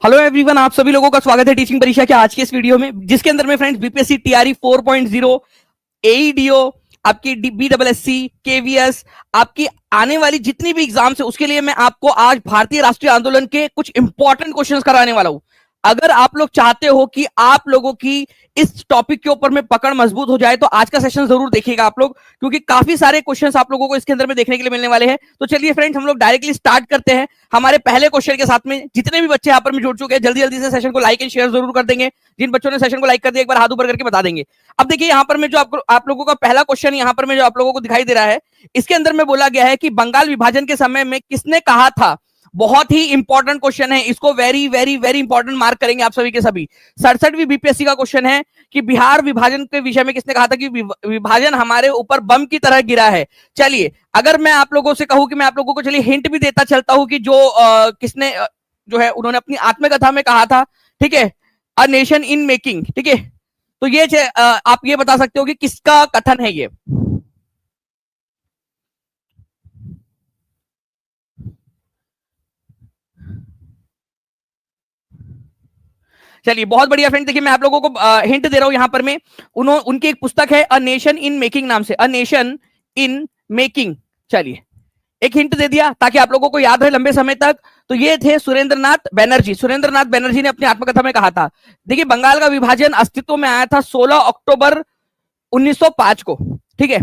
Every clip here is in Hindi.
हेलो एवरीवन, आप सभी लोगों का स्वागत है टीचिंग परीक्षा के आज के इस वीडियो में, जिसके अंदर में फ्रेंड्स बीपीएससी टीआरई 4.0, एईडीओ, आपकी बीडब्ल्यूएससी, केवीएस, आपकी आने वाली जितनी भी एग्जाम्स है उसके लिए मैं आपको आज भारतीय राष्ट्रीय आंदोलन के कुछ इंपॉर्टेंट क्वेश्चंस कराने वाला हूं। अगर आप लोग चाहते हो कि आप लोगों की इस टॉपिक के ऊपर में पकड़ मजबूत हो जाए तो आज का सेशन जरूर देखिएगा आप लोग, क्योंकि काफी सारे क्वेश्चंस आप लोगों को इसके अंदर में देखने के लिए मिलने वाले हैं। तो चलिए फ्रेंड्स, हम लोग डायरेक्टली स्टार्ट करते हैं हमारे पहले क्वेश्चन के साथ में। जितने भी बच्चे यहाँ पर में जुड़ चुके हैं जल्दी जल्दी से सेशन को लाइक एंड शेयर जरूर कर देंगे। जिन बच्चों ने सेशन को लाइक कर दिया एक बार हाथ ऊपर करके बता देंगे। अब देखिए यहाँ पर में जो आप लोगों का पहला क्वेश्चन यहाँ पर में जो आप लोगों को दिखाई दे रहा है, इसके अंदर में बोला गया है कि बंगाल विभाजन के समय में किसने कहा था। बहुत ही इंपॉर्टेंट क्वेश्चन है, इसको very very very important mark करेंगे आप सभी के सभी। 67वीं बीपीएससी का क्वेश्चन है कि बिहार विभाजन के विषय में किसने कहा था कि विभाजन हमारे ऊपर बम की तरह गिरा है। चलिए, अगर मैं आप लोगों से कहूं कि मैं आप लोगों को चलिए हिंट भी देता चलता हूं कि जो किसने जो है उन्होंने अपनी आत्मकथा में कहा था, ठीक है, अ नेशन इन मेकिंग, ठीक है। तो ये आप ये बता सकते हो कि किसका कथन है ये। चलिए, बहुत बढ़िया फ्रेंड। देखिए, मैं आप लोगों को हिंट दे रहा हूं यहां पर में। उनकी एक पुस्तक है अ नेशन इन मेकिंग नाम से, अ नेशन इन मेकिंग। चलिए, एक हिंट दे दिया ताकि आप लोगों को याद रहे लंबे समय तक। तो ये थे सुरेंद्रनाथ बनर्जी। सुरेंद्रनाथ बनर्जी ने अपनी आत्मकथा में कहा था। देखिए, बंगाल का विभाजन अस्तित्व में आया था 16 अक्टूबर 1905 को, ठीक है।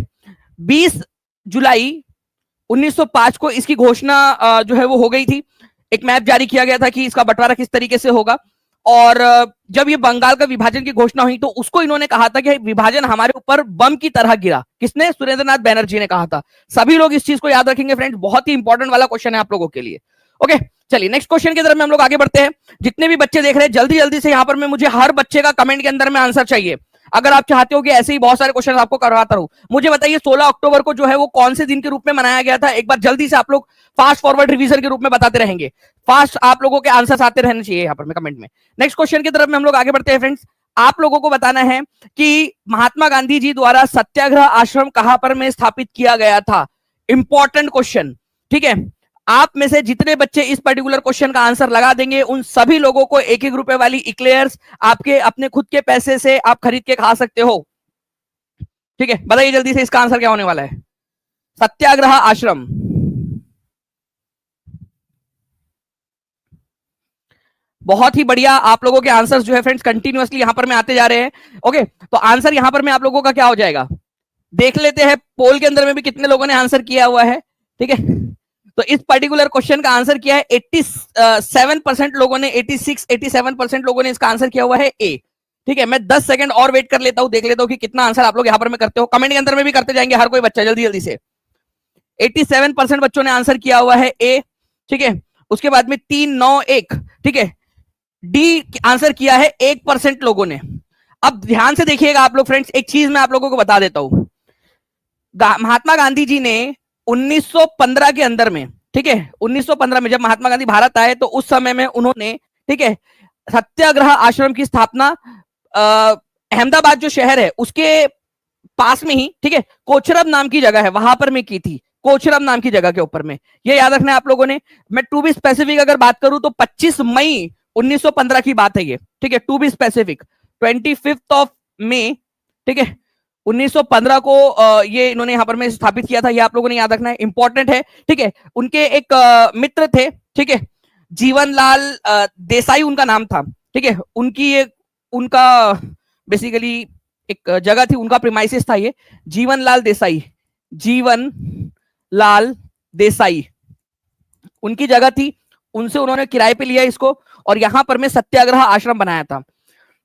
20 जुलाई 1905 को इसकी घोषणा जो है वो हो गई थी। एक मैप जारी किया गया था कि इसका बंटवारा किस तरीके से होगा। और जब ये बंगाल का विभाजन की घोषणा हुई तो उसको इन्होंने कहा था कि विभाजन हमारे ऊपर बम की तरह गिरा। किसने? सुरेंद्रनाथ बनर्जी ने कहा था। सभी लोग इस चीज को याद रखेंगे फ्रेंड्स, बहुत ही इंपॉर्टेंट वाला क्वेश्चन है आप लोगों के लिए। ओके, चलिए नेक्स्ट क्वेश्चन की तरफ में हम लोग आगे बढ़ते हैं। जितने भी बच्चे देख रहे हैं जल्दी जल्दी से यहाँ पर मैं मुझे हर बच्चे का कमेंट के अंदर में आंसर चाहिए। अगर आप चाहते हो कि ऐसे ही बहुत सारे क्वेश्चन आपको करवाता रहूं, मुझे बताइए 16 अक्टूबर को जो है वो कौन से दिन के रूप में मनाया गया था। एक बार जल्दी से आप लोग फास्ट फॉरवर्ड रिवीजन के रूप में बताते रहेंगे। फास्ट आप लोगों के आंसर आते रहने चाहिए यहाँ पर में कमेंट में। नेक्स्ट क्वेश्चन की तरफ में हम लोग आगे बढ़ते हैं फ्रेंड्स। आप लोगों को बताना है कि महात्मा गांधी जी द्वारा सत्याग्रह आश्रम कहां पर में स्थापित किया गया था। इंपॉर्टेंट क्वेश्चन, ठीक है। आप में से जितने बच्चे इस पर्टिकुलर क्वेश्चन का आंसर लगा देंगे उन सभी लोगों को 1-1 रुपए वाली इक्लेयर्स आपके अपने खुद के पैसे से आप खरीद के खा सकते हो, ठीक है। बताइए जल्दी से इसका आंसर क्या होने वाला है। सत्याग्रह आश्रम। बहुत ही बढ़िया, आप लोगों के आंसर्स जो है फ्रेंड्स कंटिन्यूअसली यहां पर में आते जा रहे हैं। ओके, तो आंसर यहां पर में आप लोगों का क्या हो जाएगा, देख लेते हैं पोल के अंदर में भी कितने लोगों ने आंसर किया हुआ है, ठीक है। तो इस पर्टिकुलर क्वेश्चन का आंसर किया है 87% लोगों ने, 87% लोगों ने इसका आंसर किया हुआ है ए, ठीक है। मैं 10 सेकंड और वेट कर लेता हूं, देख लेता हूं कि कितना आंसर आप लोग यहां पर में करते हो। कमेंट के अंदर में भी करते जाएंगे हर कोई बच्चा जल्दी जल्दी से। 87% बच्चों ने आंसर किया हुआ है ए, ठीक है। उसके बाद में 391, ठीक है। डी आंसर किया है 1% लोगों ने। अब ध्यान से देखिएगा आप लोग फ्रेंड्स, एक चीज मैं आप लोगों को बता देता हूं। महात्मा गांधी जी ने 1915 के अंदर में, ठीक है, 1915 में जब महात्मा गांधी भारत आए तो उस समय में उन्होंने, ठीक है, सत्याग्रह आश्रम की स्थापना अहमदाबाद जो शहर है उसके पास में ही, ठीक है, कोचरब नाम की जगह है वहां पर में की थी। कोचरब नाम की जगह के ऊपर में, ये याद रखना है आप लोगों ने। मैं टू बी स्पेसिफिक अगर बात करूं तो 25 मई 1915 की बात है ये, ठीक है। टू बी स्पेसिफिक 25 मई, ठीक है, 1915 को ये इन्होंने यहां पर में स्थापित किया था। ये आप लोगों ने याद रखना है, इंपॉर्टेंट है, ठीक है। उनके एक मित्र थे, ठीक है, जीवनलाल देसाई उनका नाम था, ठीक है। उनका बेसिकली एक जगह थी, उनका प्रीमाइसिस था ये, जीवनलाल देसाई, जीवनलाल देसाई उनकी जगह थी। उनसे उन्होंने किराए पे लिया इसको और यहां पर में सत्याग्रह आश्रम बनाया था।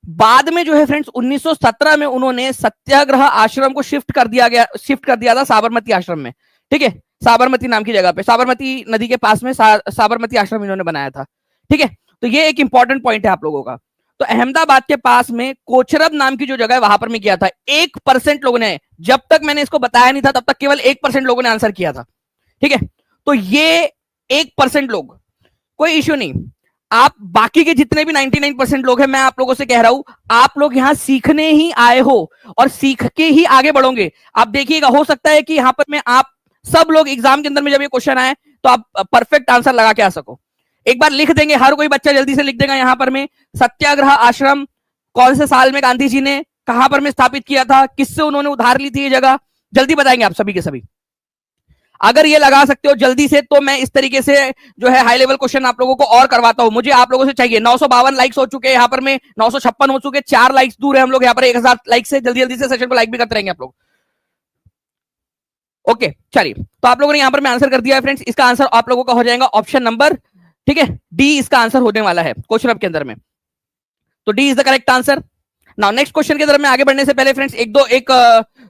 बाद में जो है फ्रेंड्स 1917 में उन्होंने सत्याग्रह आश्रम को शिफ्ट कर दिया था साबरमती आश्रम में, ठीक है। साबरमती नाम की जगह पे, साबरमती नदी के पास में साबरमती आश्रम इन्होंने बनाया था, ठीक है। तो ये एक इंपॉर्टेंट पॉइंट है आप लोगों का। तो अहमदाबाद के पास में कोचरब नाम की जो जगह है वहां पर में किया था। 1% लोगों ने, जब तक मैंने इसको बताया नहीं था तब तक केवल 1% लोगों ने आंसर किया था, ठीक है। तो ये 1% लोग, कोई इश्यू नहीं। आप बाकी के जितने भी 99% लोग हैं, मैं आप लोगों से कह रहा हूं आप लोग यहां सीखने ही आए हो और सीख के ही आगे बढ़ोगे। आप देखिएगा, हो सकता है कि यहां पर में आप सब लोग एग्जाम के अंदर में जब ये क्वेश्चन आए तो आप परफेक्ट आंसर लगा के आ सको। एक बार लिख देंगे, हर कोई बच्चा जल्दी से लिख देगा यहां पर में, सत्याग्रह आश्रम कौन से साल में गांधी जी ने कहां पर में स्थापित किया था, किससे उन्होंने उधार ली थी ये जगह, जल्दी बताएंगे आप सभी के सभी। अगर ये लगा सकते हो जल्दी से तो मैं इस तरीके से जो है हाई लेवल क्वेश्चन आप लोगों को और करवाता हूं। मुझे आप लोगों से चाहिए 952 लाइक्स हो चुके हैं यहाँ पर में, 956 हो चुके, 4 लाइक्स दूर है हम लोग यहाँ पर 1000 लाइक से। जल्दी जल्दी से सेशन को लाइक भी करते रहेंगे आप लोग। ओके चलिए, तो आप लोगों ने यहां पर मैं आंसर कर दिया है फ्रेंड्स। इसका आंसर आप लोगों का हो जाएगा ऑप्शन नंबर, ठीक है, डी इसका आंसर होने वाला है क्वेश्चन के अंदर में। तो D is the correct answer. Now next question की तरफ में आगे बढ़ने से पहले फ्रेंड्स एक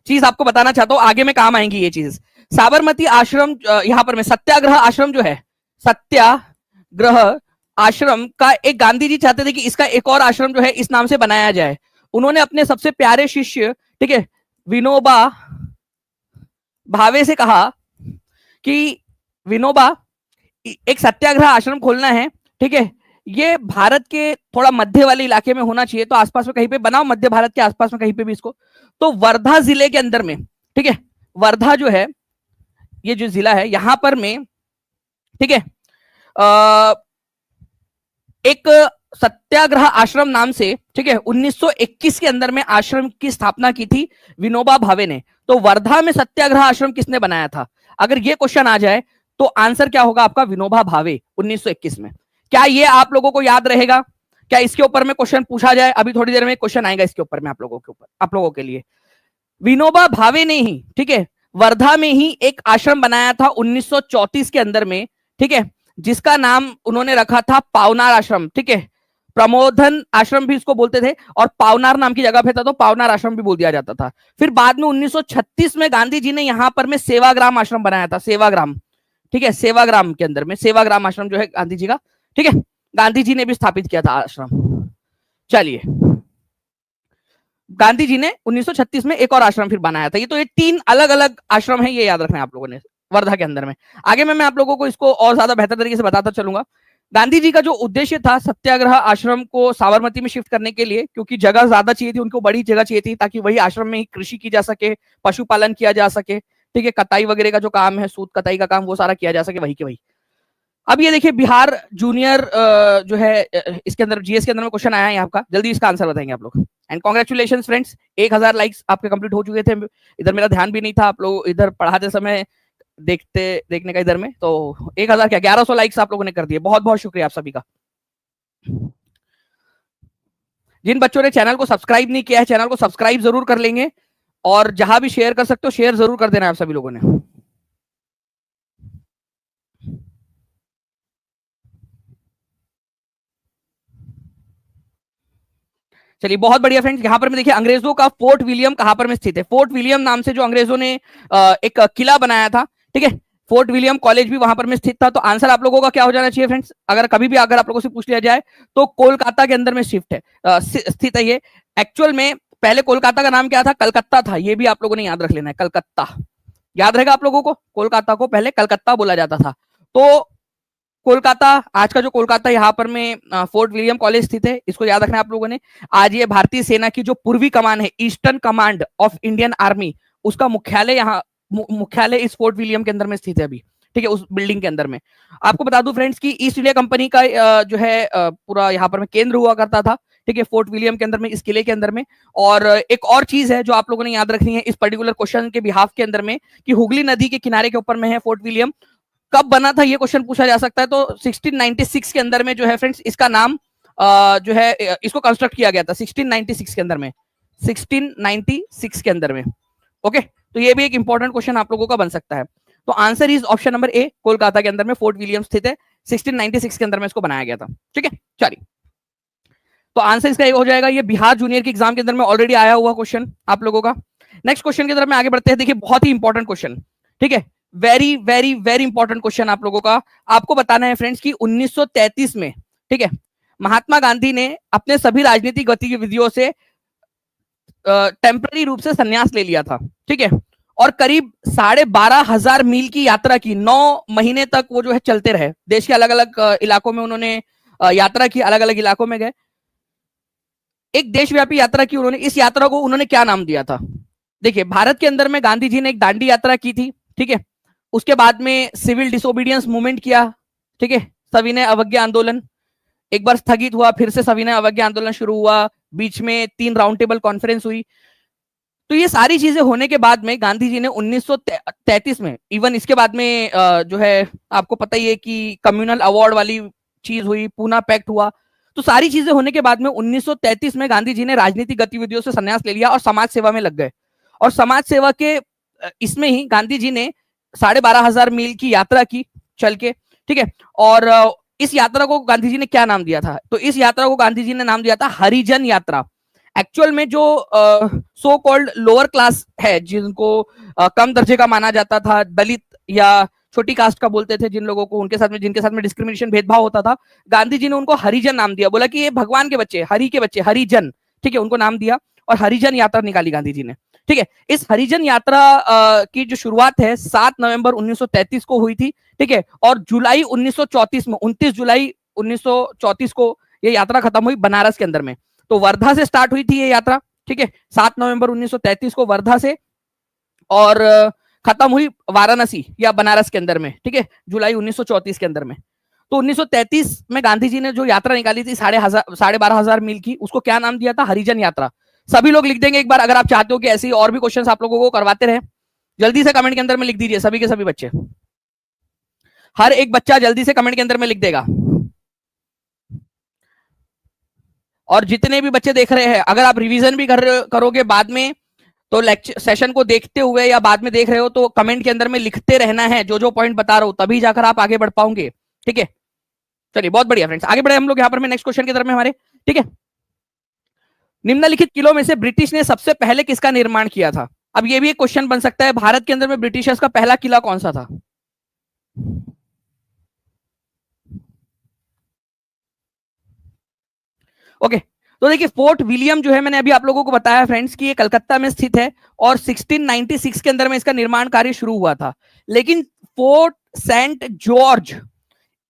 चीज आपको बताना चाहता हूं, आगे में काम आएंगी ये चीज। साबरमती आश्रम यहां पर में सत्याग्रह आश्रम जो है, सत्याग्रह आश्रम का एक गांधी जी चाहते थे कि इसका एक और आश्रम जो है इस नाम से बनाया जाए। उन्होंने अपने सबसे प्यारे शिष्य, ठीक है, विनोबा भावे से कहा कि विनोबा एक सत्याग्रह आश्रम खोलना है, ठीक है, ये भारत के थोड़ा मध्य वाले इलाके में होना चाहिए, तो आसपास में कहीं पे बनाओ, मध्य भारत के आसपास में कहीं पे भी इसको। तो वर्धा जिले के अंदर में, ठीक है, वर्धा जो है ये जो जिला है यहां पर में, ठीक है, एक सत्याग्रह आश्रम नाम से, ठीक है, 1921 के अंदर में आश्रम की स्थापना की थी विनोबा भावे ने। तो वर्धा में सत्याग्रह आश्रम किसने बनाया था? अगर ये क्वेश्चन आ जाए तो आंसर क्या होगा आपका? विनोबा भावे 1921 में। क्या ये आप लोगों को याद रहेगा? क्या इसके ऊपर में क्वेश्चन पूछा जाए? अभी थोड़ी देर में क्वेश्चन आएगा इसके ऊपर में आप लोगों के ऊपर, आप लोगों के लिए। विनोबा भावे ने ही, ठीक है, वर्धा में ही एक आश्रम बनाया था 1934 के अंदर में, ठीक है, जिसका नाम उन्होंने रखा था पावनार आश्रम, ठीक है, प्रमोधन आश्रम भी इसको बोलते थे, और पावनार नाम की जगह पे था तो पावनार आश्रम भी बोल दिया जाता था। फिर बाद में 1936 में गांधी जी ने यहां पर में सेवाग्राम आश्रम बनाया था, सेवाग्राम, ठीक है, सेवाग्राम के अंदर में सेवाग्राम आश्रम जो है गांधी जी का, ठीक है, गांधी जी ने भी स्थापित किया था आश्रम। चलिए, गांधी जी ने 1936 में एक और आश्रम फिर बनाया था। ये तो ये 3 अलग अलग आश्रम है, ये याद रखना है आप लोगों ने वर्धा के अंदर में। आगे मैं आप लोगों को इसको और ज्यादा बेहतर तरीके से बताता चलूंगा। गांधी जी का जो उद्देश्य था सत्याग्रह आश्रम को साबरमती में शिफ्ट करने के लिए, क्योंकि जगह ज्यादा चाहिए थी, उनको बड़ी जगह चाहिए थी ताकि वही आश्रम में ही कृषि की जा सके, पशुपालन किया जा सके, ठीक है, कताई वगैरह का जो काम है, सूत कताई का काम, वो सारा किया जा सके वही के वही। अब ये देखिए बिहार जूनियर जो है इसके अंदर जीएस के अंदर में क्वेश्चन आया है आपका, जल्दी इसका आंसर बताएंगे आप लोग। एंड कांग्रेचुलेशंस फ्रेंड्स, 1000 लाइक्स आपके कंप्लीट हो चुके थे। इधर मेरा ध्यान भी नहीं था, आप लोग इधर पढ़ाते समय देखने का इधर में, तो 1000 क्या 1100 लाइक्स आप लोगों ने कर दिए। बहुत बहुत शुक्रिया आप सभी का। जिन बच्चों ने चैनल को सब्सक्राइब नहीं किया है, चैनल को सब्सक्राइब जरूर कर लेंगे, और जहां भी शेयर कर सकते हो शेयर जरूर कर देना आप सभी लोगों ने। चलिए बहुत बढ़िया फ्रेंड्स, यहां पर में देखिए अंग्रेजों का फोर्ट विलियम कहां पर में स्थित है। फोर्ट विलियम नाम से जो अंग्रेजों ने एक किला बनाया था, ठीक है, फोर्ट विलियम कॉलेज भी वहां पर में स्थित था। तो आंसर आप लोगों का क्या हो जाना चाहिए फ्रेंड्स? अगर कभी भी अगर आप लोगों से पूछ लिया जाए तो कोलकाता के अंदर में स्थित है ये। एक्चुअल में पहले कोलकाता का नाम क्या था? कलकत्ता था। ये भी आप लोगों ने याद रख लेना है, कलकत्ता याद रहेगा आप लोगों को। कोलकाता को पहले कलकत्ता बोला जाता था। तो कोलकाता, आज का जो कोलकाता यहाँ पर में फोर्ट विलियम कॉलेज स्थित है, इसको याद रखना है आप लोगों ने। आज ये भारतीय सेना की जो पूर्वी कमान है, eastern command of Indian army, उसका मुख्यालय यहाँ मुख्यालय इस फोर्ट विलियम के अंदर में स्थित है अभी, ठीक है, उस बिल्डिंग के अंदर में। आपको बता दूं फ्रेंड्स कि ईस्ट इंडिया कंपनी का जो है पूरा यहाँ पर में केंद्र हुआ करता था, ठीक है, फोर्ट विलियम के अंदर में, इस किले के अंदर में। और एक और चीज है जो आप लोगों ने याद रखनी है इस पर्टिकुलर क्वेश्चन के बिहाफ के अंदर में, कि हुगली नदी के किनारे के ऊपर में है फोर्ट विलियम। कब बना था ये क्वेश्चन पूछा जा सकता है। तो 1696 के अंदर में जो है फ्रेंड्स इसका नाम जो है इसको कंस्ट्रक्ट किया गया था 1696 के अंदर में, 1696 के अंदर में। ओके, तो ये भी एक इंपॉर्टेंट क्वेश्चन आप लोगों का बन सकता है। तो answer is option number A, Kolkata के अंदर में फोर्ट विलियम स्थित है, 1696 के अंदर में इसको बनाया गया था, ठीक है। चलिए, तो आंसर इसका ये हो जाएगा। ये बिहार जूनियर के एग्जाम के अंदर में ऑलरेडी आया हुआ क्वेश्चन आप लोगों का। नेक्स्ट क्वेश्चन की तरफ में आगे बढ़ते हैं। देखिए बहुत ही इंपॉर्टेंट क्वेश्चन, ठीक है, very very very important question आप लोगों का। आपको बताना है फ्रेंड्स कि 1933 में, ठीक है, महात्मा गांधी ने अपने सभी राजनीतिक गतिविधियों से टेम्पररी रूप से संन्यास ले लिया था, ठीक है, और करीब 12,500 मील की यात्रा की, 9 महीने तक वो जो है चलते रहे। देश के अलग अलग इलाकों में उन्होंने यात्रा की, अलग अलग इलाकों में गए, एक देशव्यापी यात्रा की उन्होंने। इस यात्रा को उन्होंने क्या नाम दिया था? देखिए भारत के अंदर में गांधी जी ने एक दांडी यात्रा की थी, ठीक है, उसके बाद में सिविल डिसोबीडियंस मूवमेंट किया, ठीक है, सविनय अवज्ञा आंदोलन, एक बार स्थगित हुआ, फिर से सविनय अवज्ञा आंदोलन शुरू हुआ, बीच में 3 राउंड टेबल कॉन्फ्रेंस हुई। तो ये सारी चीजें होने के बाद में गांधी जी ने 1933 में, इवन इसके बाद में जो है आपको पता ही है कि कम्युनल अवार्ड वाली चीज हुई, पूना पैक्ट हुआ। तो सारी चीजें होने के बाद में 1933 में गांधी जी ने राजनीतिक गतिविधियों से संन्यास ले लिया और समाज सेवा में लग गए। और समाज सेवा के इसमें ही गांधी जी ने 12,500 मील की यात्रा की चल के, ठीक है। और इस यात्रा को गांधी जी ने क्या नाम दिया था? तो इस यात्रा को गांधी जी ने नाम दिया था हरिजन यात्रा। एक्चुअल में जो सो कॉल्ड लोअर क्लास है, जिनको कम दर्जे का माना जाता था, दलित या छोटी कास्ट का बोलते थे जिन लोगों को, उनके साथ में, जिनके साथ में डिस्क्रिमिनेशन, भेदभाव होता था, गांधी जी ने उनको हरिजन नाम दिया। बोला कि ये भगवान के बच्चे, हरि के बच्चे, हरिजन, ठीक है, उनको नाम दिया और हरिजन यात्रा निकाली गांधी जी ने, ठीक है। इस हरिजन यात्रा की जो शुरुआत है 7 नवंबर 1933 को हुई थी, ठीक है। और जुलाई 1934 में, 29 जुलाई 1934 को ये यात्रा खत्म हुई बनारस के अंदर में। तो वर्धा से स्टार्ट हुई थी ये यात्रा, ठीक है, 7 नवंबर 1933 को वर्धा से, और खत्म हुई वाराणसी या बनारस के अंदर में, ठीक है, जुलाई 1934 के अंदर में। तो 1933 में गांधी जी ने जो यात्रा निकाली थी 12,500 मील की, उसको क्या नाम दिया था? हरिजन यात्रा। सभी लोग लिख देंगे एक बार, अगर आप चाहते हो कि ऐसी और भी क्वेश्चंस आप लोगों को करवाते रहे, जल्दी से कमेंट के अंदर में लिख दीजिए, सभी के सभी बच्चे, हर एक बच्चा जल्दी से कमेंट के अंदर में लिख देगा। और जितने भी बच्चे देख रहे हैं, अगर आप रिवीजन भी करोगे बाद में, तो लेक्चर सेशन को देखते हुए या बाद में देख रहे हो, तो कमेंट के अंदर में लिखते रहना है जो जो पॉइंट बता रहा हूं, तभी जाकर आप आगे बढ़ पाओगे, ठीक है। चलिए, बहुत बढ़िया फ्रेंड्स, आगे बढ़े हम लोग यहाँ पर में नेक्स्ट क्वेश्चन की तरफ में हमारे, ठीक है। निम्नलिखित किलों में से ब्रिटिश ने सबसे पहले किसका निर्माण किया था? अब ये भी एक क्वेश्चन बन सकता है, भारत के अंदर में ब्रिटिशर्स का पहला किला कौन सा था? ओके, तो देखिए फोर्ट विलियम जो है, मैंने अभी आप लोगों को बताया फ्रेंड्स कि ये कलकत्ता में स्थित है और 1696 के अंदर में इसका निर्माण कार्य शुरू हुआ था। लेकिन फोर्ट सेंट जॉर्ज,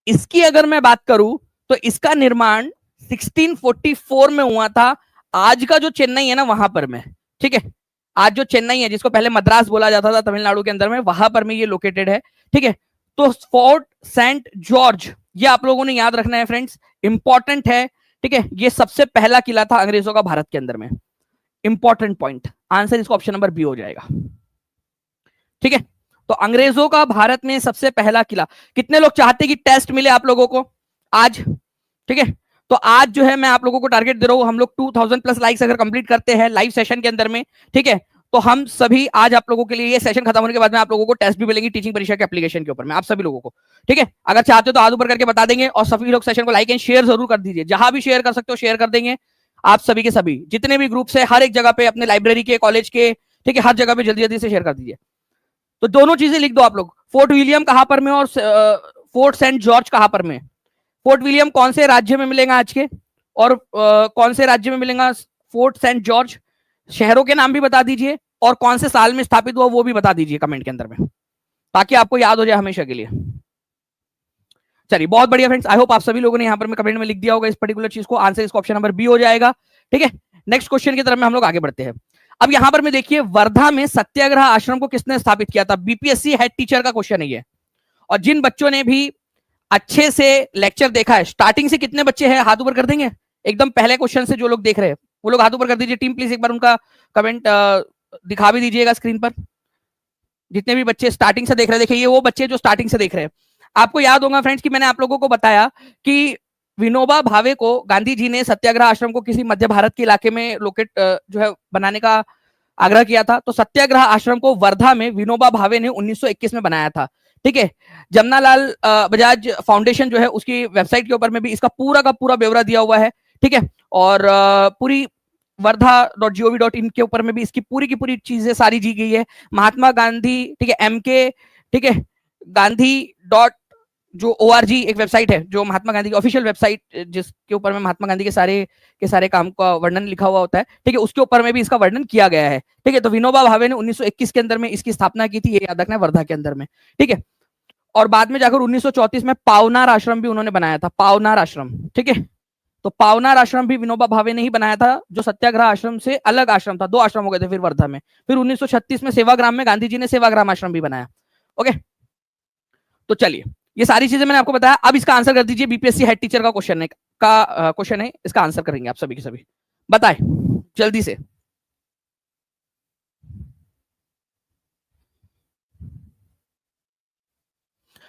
इसकी अगर मैं बात करूं तो इसका निर्माण 1644 में हुआ था, आज का जो चेन्नई है ना वहां पर में, ठीक है। आज जो चेन्नई है, जिसको पहले मद्रास बोला जाता था तमिलनाडु के अंदर में, वहां पर में ये लोकेटेड है, ठीक है। तो फोर्ट सेंट जॉर्ज, ये आप लोगों ने याद रखना है फ्रेंड्स, इंपॉर्टेंट है, ठीक है। ये सबसे पहला किला था अंग्रेजों का भारत के अंदर में, इंपॉर्टेंट पॉइंट, आंसर इसको ऑप्शन नंबर बी हो जाएगा, ठीक है। तो अंग्रेजों का भारत में सबसे पहला किला। कितने लोग चाहते कि टेस्ट मिले आप लोगों को आज? ठीक है, तो आज जो है मैं आप लोगों को टारगेट दे रहा हूं, हम लोग 2000 प्लस लाइक्स अगर कंप्लीट करते हैं लाइव सेशन के अंदर में, ठीक है, तो हम सभी आज आप लोगों के लिए, ये सेशन खत्म होने के बाद में आप लोगों को टेस्ट भी मिलेंगी टीचिंग परीक्षा के एप्लीकेशन के ऊपर में, आप सभी लोगों को, ठीक है। अगर चाहते हो तो हाथ ऊपर करके बता देंगे, और सभी लोग सेशन को लाइक एंड शेयर जरूर कर दीजिए, जहां भी शेयर कर सकते हो शेयर कर देंगे। आप सभी के सभी जितने भी ग्रुप्स है, हर एक जगह पे, अपने लाइब्रेरी के, कॉलेज के, ठीक है, हर जगह पे जल्दी जल्दी से शेयर कर दीजिए। तो दोनों चीजें लिख दो आप लोग, फोर्ट विलियम कहां पर में और फोर्ट सेंट जॉर्ज कहां पर में। फोर्ट विलियम कौन से राज्य में मिलेगा आज के, और कौन से राज्य में मिलेगा फोर्ट सेंट जॉर्ज, शहरों के नाम भी बता दीजिए, और कौन से साल में स्थापित हुआ वो भी बता दीजिए कमेंट के अंदर में, ताकि आपको याद हो जाए हमेशा के लिए। चलिए, बहुत बढ़िया फ्रेंड्स, आई होप आप सभी लोगों ने यहाँ पर में कमेंट में लिख दिया होगा इस पर्टिकुलर चीज को, आंसर इसका ऑप्शन नंबर बी हो जाएगा, ठीक है। नेक्स्ट क्वेश्चन की तरफ में हम लोग आगे बढ़ते हैं। अब यहां पर में देखिए, वर्धा में सत्याग्रह आश्रम को किसने स्थापित किया था? बीपीएससी हेड टीचर का क्वेश्चन है ये, और जिन बच्चों ने भी अच्छे से लेक्चर देखा है, स्टार्टिंग से कितने बच्चे हैं हाथ ऊपर कर देंगे, एकदम पहले क्वेश्चन से जो लोग देख रहे हैं वो लोग हाथ ऊपर कर दीजिए। टीम प्लीज एक बार उनका कमेंट दिखा भी दीजिएगा स्क्रीन पर, जितने भी बच्चे स्टार्टिंग से देख रहे हैं। देखिए, ये वो बच्चे जो स्टार्टिंग से देख रहे हैं। आपको याद होगा फ्रेंड्स कि मैंने आप लोगों को बताया कि विनोबा भावे को गांधी जी ने सत्याग्रह आश्रम को किसी मध्य भारत के इलाके में लोकेट जो है बनाने का आग्रह किया था। तो सत्याग्रह आश्रम को वर्धा में विनोबा भावे ने 1921 में बनाया था, ठीक है। जमनालाल बजाज फाउंडेशन जो है उसकी वेबसाइट के ऊपर में भी इसका पूरा का पूरा ब्यौरा दिया हुआ है, ठीक है। और पूरी वर्धा.gov.in के ऊपर में भी इसकी पूरी की पूरी चीजें सारी दी गई है। महात्मा गांधी, ठीक है, MK, ठीक है, गांधी डॉट जो ORG एक वेबसाइट है, जो महात्मा गांधी की ऑफिशियल वेबसाइट, जिसके ऊपर में महात्मा गांधी के सारे काम का वर्णन लिखा हुआ होता है, ठीक है, उसके ऊपर में भी इसका वर्णन किया गया है, ठीक है। तो विनोबा भावे ने 1921 के अंदर में इसकी स्थापना की थी, ये याद रखना है, वर्धा के अंदर में, ठीक है। और बाद में जाकर 1934 में पावनार आश्रम भी उन्होंने बनाया था, पावनार आश्रम, ठीक है। तो पावनार आश्रम भी विनोबा भावे ने ही बनाया था, जो सत्याग्रह आश्रम से अलग आश्रम था, 2 आश्रम हो गए थे फिर वर्धा में। फिर 1936 में सेवाग्राम में गांधी जी ने सेवाग्राम आश्रम भी बनाया, ओके। तो चलिए, ये सारी चीजें मैंने आपको बताया। अब इसका आंसर कर दीजिए, बीपीएससी हेड टीचर का क्वेश्चन है, इसका आंसर करेंगे आप सभी के सभी। बताए जल्दी से।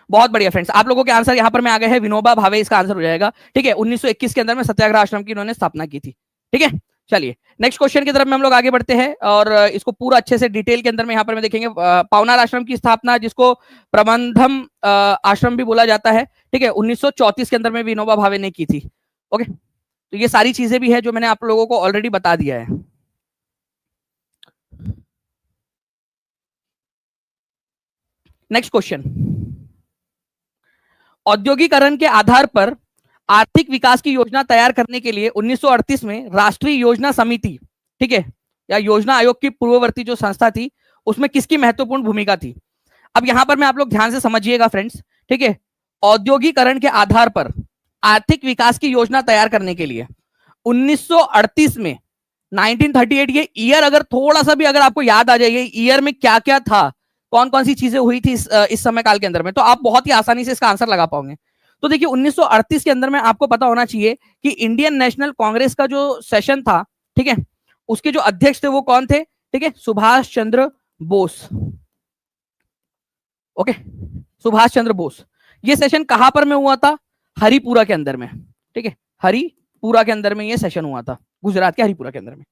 बहुत बढ़िया फ्रेंड्स, आप लोगों के आंसर यहाँ पर में आ गए हैं। विनोबा भावे इसका आंसर हो जाएगा। ठीक है, 1921 के अंदर में सत्याग्रह आश्रम की इन्होंने स्थापना की थी। ठीक है, चलिए नेक्स्ट क्वेश्चन की तरफ में हम लोग आगे बढ़ते हैं और इसको पूरा अच्छे से डिटेल के अंदर में यहाँ पर में देखेंगे। पावनार आश्रम की स्थापना, जिसको प्रबंधम आश्रम भी बोला जाता है, ठीक है, 1934 के अंदर में विनोबा भावे ने की थी। ओके, तो ये सारी चीजें भी है जो मैंने आप लोगों को ऑलरेडी बता दिया है। नेक्स्ट क्वेश्चन, औद्योगिकरण के आधार पर आर्थिक विकास की योजना तैयार करने के लिए 1938 में राष्ट्रीय योजना समिति, ठीक है, या योजना आयोग की पूर्ववर्ती जो संस्था थी, उसमें किसकी महत्वपूर्ण भूमिका थी? अब यहां पर मैं आप लोग ध्यान से समझिएगा फ्रेंड्स, ठीक है, औद्योगिकरण के आधार पर आर्थिक विकास की योजना तैयार करने के लिए 1938 में 1938, ये ईयर अगर थोड़ा सा भी अगर आपको याद आ जाए ईयर में क्या क्या था, कौन कौन सी चीजें हुई थी इस समय काल के अंदर में, तो आप बहुत ही आसानी से इसका आंसर लगा पाओगे। तो देखिए 1938 के अंदर में आपको पता होना चाहिए कि इंडियन नेशनल कांग्रेस का जो सेशन था, ठीक है, उसके जो अध्यक्ष थे वो कौन थे? ठीक है, सुभाष चंद्र बोस। ओके, सुभाष चंद्र बोस। ये सेशन कहां पर में हुआ था? हरिपुरा के अंदर में। ठीक है, हरिपुरा के अंदर में ये सेशन हुआ था, गुजरात के हरिपुरा के अंदर में।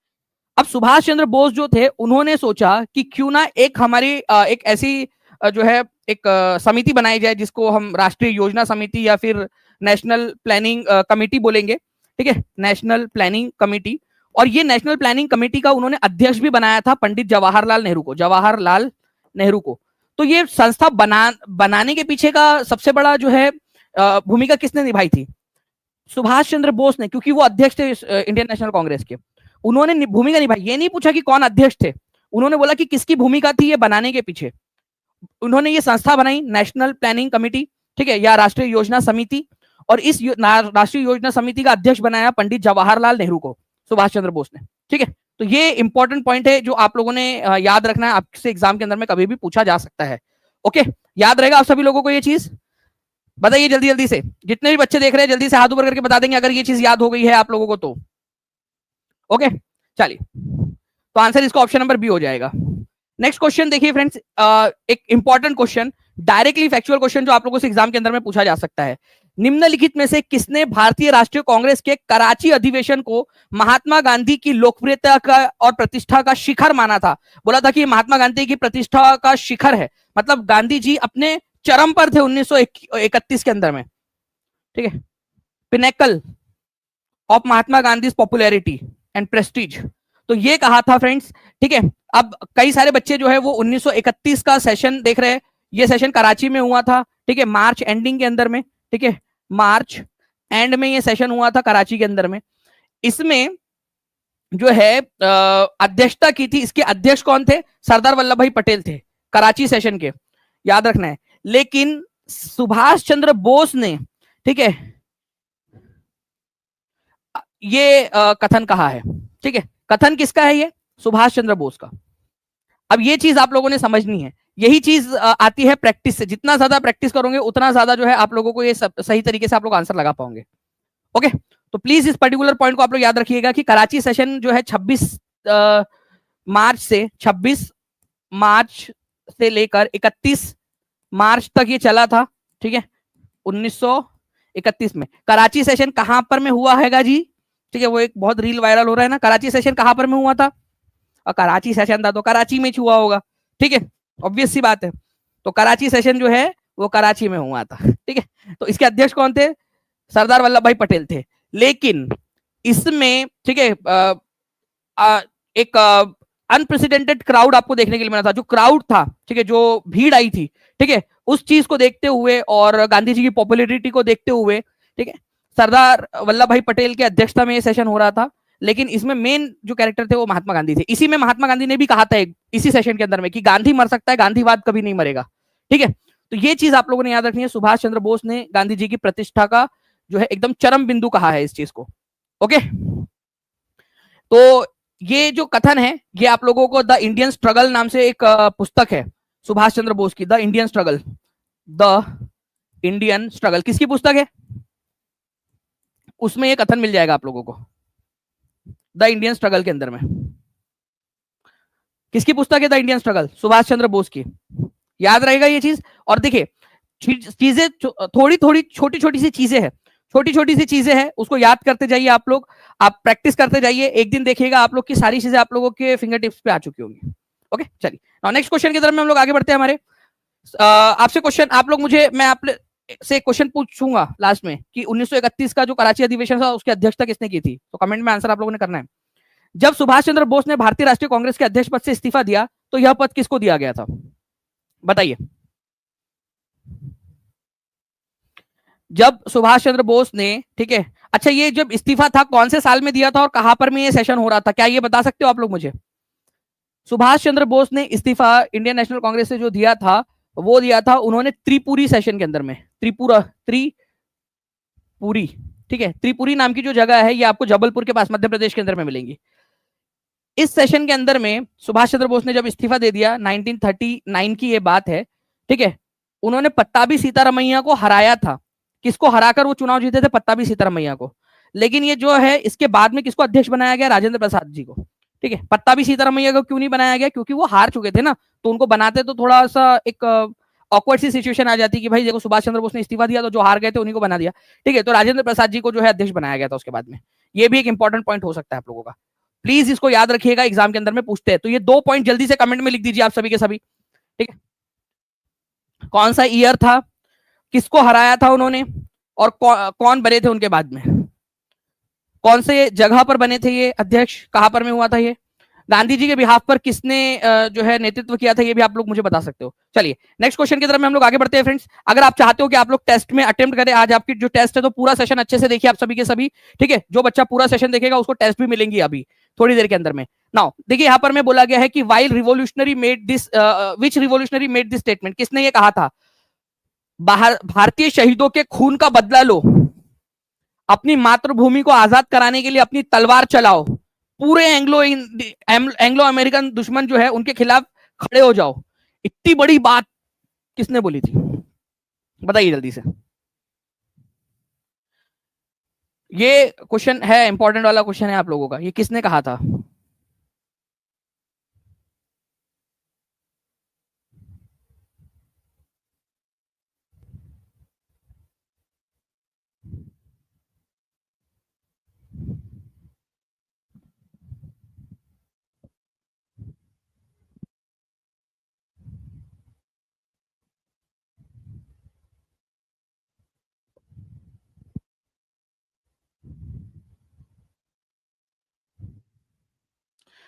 अब सुभाष चंद्र बोस जो थे, उन्होंने सोचा कि क्यों ना एक हमारी एक ऐसी जो है एक समिति बनाई जाए जिसको हम राष्ट्रीय योजना समिति या फिर नेशनल प्लानिंग कमेटी बोलेंगे। ठीक है, नेशनल प्लानिंग कमेटी। और ये नेशनल प्लानिंग कमेटी का उन्होंने अध्यक्ष भी बनाया था पंडित जवाहरलाल नेहरू को, जवाहरलाल नेहरू को। तो ये संस्था बनाने के पीछे का सबसे बड़ा जो है भूमिका किसने निभाई थी? सुभाष चंद्र बोस ने, क्योंकि वो अध्यक्ष थे इंडियन नेशनल कांग्रेस के। उन्होंने भूमिका निभाई। ये नहीं पूछा कि कौन अध्यक्ष थे, उन्होंने बोला कि किसकी भूमिका थी ये बनाने के पीछे। उन्होंने ये संस्था बनाई, नेशनल प्लानिंग कमेटी, ठीक है, या राष्ट्रीय योजना समिति। और इस राष्ट्रीय योजना समिति का अध्यक्ष बनाया पंडित जवाहरलाल नेहरू को सुभाष चंद्र बोस ने। ठीक है, तो ये इंपॉर्टेंट पॉइंट है जो आप लोगों ने याद रखना है, आपसे एग्जाम के अंदर में कभी भी पूछा जा सकता है। ओके, याद रहेगा आप सभी लोगों को ये चीज? बताइए जल्दी जल्दी से, जितने भी बच्चे देख रहे हैं जल्दी से हाथ ऊपर करके बता देंगे अगर ये चीज याद हो गई है आप लोगों को तो। ओके, चलिए, तो आंसर इसका ऑप्शन नंबर बी हो जाएगा। नेक्स्ट क्वेश्चन देखिए फ्रेंड्स, एक important question, directly factual question जो आप लोगों से एग्जाम के अंदर में पूछा जा सकता है। निम्नलिखित में से किसने भारतीय राष्ट्रीय कांग्रेस के कराची अधिवेशन को महात्मा गांधी की लोकप्रियता का और प्रतिष्ठा का शिखर माना था? बोला था कि महात्मा गांधी की प्रतिष्ठा का शिखर है, मतलब गांधी जी अपने चरम पर थे 1931 के अंदर में। ठीक है, pinnacle of Mahatma Gandhi popularity and Prestige, तो ये कहा था फ्रेंड्स। ठीक है, अब कई सारे बच्चे जो है वो 1931 का सेशन देख रहे हैं, ये सेशन कराची में हुआ था। ठीक है, मार्च एंडिंग के अंदर में, ठीक है, मार्च एंड में ये सेशन हुआ था कराची के अंदर में। इसमें जो है अध्यक्षता की थी, इसके अध्यक्ष कौन थे? सरदार वल्लभ भाई पटेल थे कराची सेशन के, याद रखना है। लेकिन सुभाष चंद्र बोस ने, ठीक है, ये कथन कहा है। ठीक है, कथन किसका है? ये सुभाष चंद्र बोस का। अब ये चीज आप लोगों ने समझनी है, यही चीज आती है प्रैक्टिस से। जितना ज्यादा प्रैक्टिस करोगे उतना ज्यादा जो है आप लोगों को ये सही तरीके से आप लोग आंसर लगा पाओगे। ओके, तो प्लीज इस पर्टिकुलर पॉइंट को आप लोग याद रखिएगा कि कराची सेशन जो है 26 मार्च से लेकर 31 मार्च तक ये चला था। ठीक है, 1931 में कराची सेशन कहां पर में हुआ हैगा जी? ठीक है, वो एक बहुत रील वायरल हो रहा है ना, कराची सेशन कहां पर में हुआ था? और कराची सेशन था तो कराची में हुआ होगा। ठीक है, ऑब्वियस सी बात है। तो कराची सेशन जो है वो कराची में हुआ था। ठीक है, तो इसके अध्यक्ष कौन थे? सरदार वल्लभ भाई पटेल थे। लेकिन इसमें, ठीक है, एक अनप्रेसिडेंटेड क्राउड आपको देखने के लिए मिला था। जो क्राउड था, ठीक है, जो भीड़ आई थी, ठीक है, उस चीज को देखते हुए और गांधी जी की पॉपुलैरिटी को देखते हुए, ठीक है, सरदार वल्लभ भाई पटेल के अध्यक्षता में ये सेशन हो रहा था। लेकिन इसमें मेन जो कैरेक्टर थे वो महात्मा गांधी थे। इसी में महात्मा गांधी ने भी कहा था इसी सेशन के अंदर में कि गांधी मर सकता है, गांधीवाद कभी नहीं मरेगा। ठीक है, तो ये चीज आप लोगों ने याद रखनी है। सुभाष चंद्र बोस ने गांधी जी की प्रतिष्ठा का जो है एकदम चरम बिंदु कहा है इस चीज को। ओके, तो ये जो कथन है ये आप लोगों को द इंडियन स्ट्रगल नाम से एक पुस्तक है सुभाष चंद्र बोस की, the Indian struggle, the Indian struggle किसकी पुस्तक है? उसमें एक कथन मिल जाएगा आप लोगों को, द इंडियन स्ट्रगल के अंदर में। किसकी पुस्तक है the Indian struggle? Subhash Chandra Bose की। याद रहेगा ये चीज। और देखिए चीजें थोड़ी थोड़ी छोटी छोटी सी चीजें हैं, छोटी छोटी सी चीजें हैं, उसको याद करते जाइए आप लोग, आप प्रैक्टिस करते जाइए, एक दिन देखिएगा आप लोग की सारी चीजें आप लोगों के फिंगर टिप्स पे आ चुकी होंगी। ओके चलिए नेक्स्ट क्वेश्चन की तरफ में हम लोग आगे बढ़ते हैं हमारे। आपसे क्वेश्चन आप लोग मुझे, मैं आप से क्वेश्चन पूछूंगा लास्ट में कि 1931 का जो कराची अधिवेशन था उसकी अध्यक्षता किसने की थी, तो कमेंट में आंसर आप लोगों ने करना है। जब सुभाष चंद्र बोस ने भारतीय राष्ट्रीय कांग्रेस के अध्यक्ष पद से इस्तीफा दिया तो यह पद किसको दिया गया था, बताइए। जब सुभाष चंद्र बोस ने, ठीक है, अच्छा ये जब इस्तीफा था कौन से साल में दिया था और कहां पर में ये सेशन हो रहा था, क्या ये बता सकते हो आप लोग मुझे? सुभाष चंद्र बोस ने इस्तीफा इंडियन नेशनल कांग्रेस से जो दिया था वो दिया था उन्होंने त्रिपुरी सेशन के अंदर में, त्रिपुरी, ठीक है, त्रिपुरी नाम की जो जगह है ये आपको जबलपुर के पास मध्य प्रदेश के अंदर में मिलेंगी। इस सेशन के अंदर में सुभाष चंद्र बोस ने जब इस्तीफा दे दिया, 1939 की ये बात है, ठीक है, उन्होंने पट्टाभी सीतारमैया को हराया था। किसको हराकर वो चुनाव जीते थे? पट्टाभी सीतारमैया को। लेकिन ये जो है इसके बाद में किसको अध्यक्ष बनाया गया? राजेंद्र प्रसाद जी को। ठीक है, पट्टाभी सीतारमैया को क्यों नहीं बनाया गया? क्योंकि वो हार चुके थे ना, तो उनको बनाते तो थोड़ा सा एक ऑकवर्ड सी सिचुएशन आ जाती कि भाई देखो सुभाष चंद्र बोस ने इस्तीफा दिया तो जो हार गए थे उन्हीं को बना दिया। ठीक है, तो राजेंद्र प्रसाद जी को जो है अध्यक्ष बनाया गया था उसके बाद में। ये भी एक इंपॉर्टेंट पॉइंट हो सकता है आप लोगों का, प्लीज इसको याद रखिएगा, एग्जाम के अंदर में पूछते हैं। तो ये 2 पॉइंट जल्दी से कमेंट में लिख दीजिए आप सभी के सभी। ठीक है, कौन सा ईयर था, किसको हराया था उन्होंने, और कौन बने थे उनके बाद में, कौन से जगह पर बने थे ये अध्यक्ष, कहां पर में हुआ था ये, गांधी जी के बिहाफ पर किसने जो है नेतृत्व किया था, ये भी आप लोग मुझे बता सकते हो। चलिए नेक्स्ट क्वेश्चन की तरफ में हम लोग आगे बढ़ते हैं फ्रेंड्स। अगर आप चाहते हो कि आप लोग टेस्ट में अटेम्प्ट करें, आज आपकी जो टेस्ट है तो पूरा सेशन अच्छे से देखिए आप सभी के सभी। ठीक है, जो बच्चा पूरा सेशन देखेगा उसको टेस्ट भी मिलेंगी अभी थोड़ी देर के अंदर में। नाउ देखिए यहाँ पर में बोला गया है कि while revolutionary made this, which revolutionary made this statement, किसने ये कहा था? भारतीय शहीदों के खून का बदला लो, अपनी मातृभूमि को आजाद कराने के लिए अपनी तलवार चलाओ, पूरे एंग्लो अमेरिकन दुश्मन जो है उनके खिलाफ खड़े हो जाओ। इतनी बड़ी बात किसने बोली थी, बताइए जल्दी से। ये क्वेश्चन है, इंपॉर्टेंट वाला क्वेश्चन है आप लोगों का, ये किसने कहा था?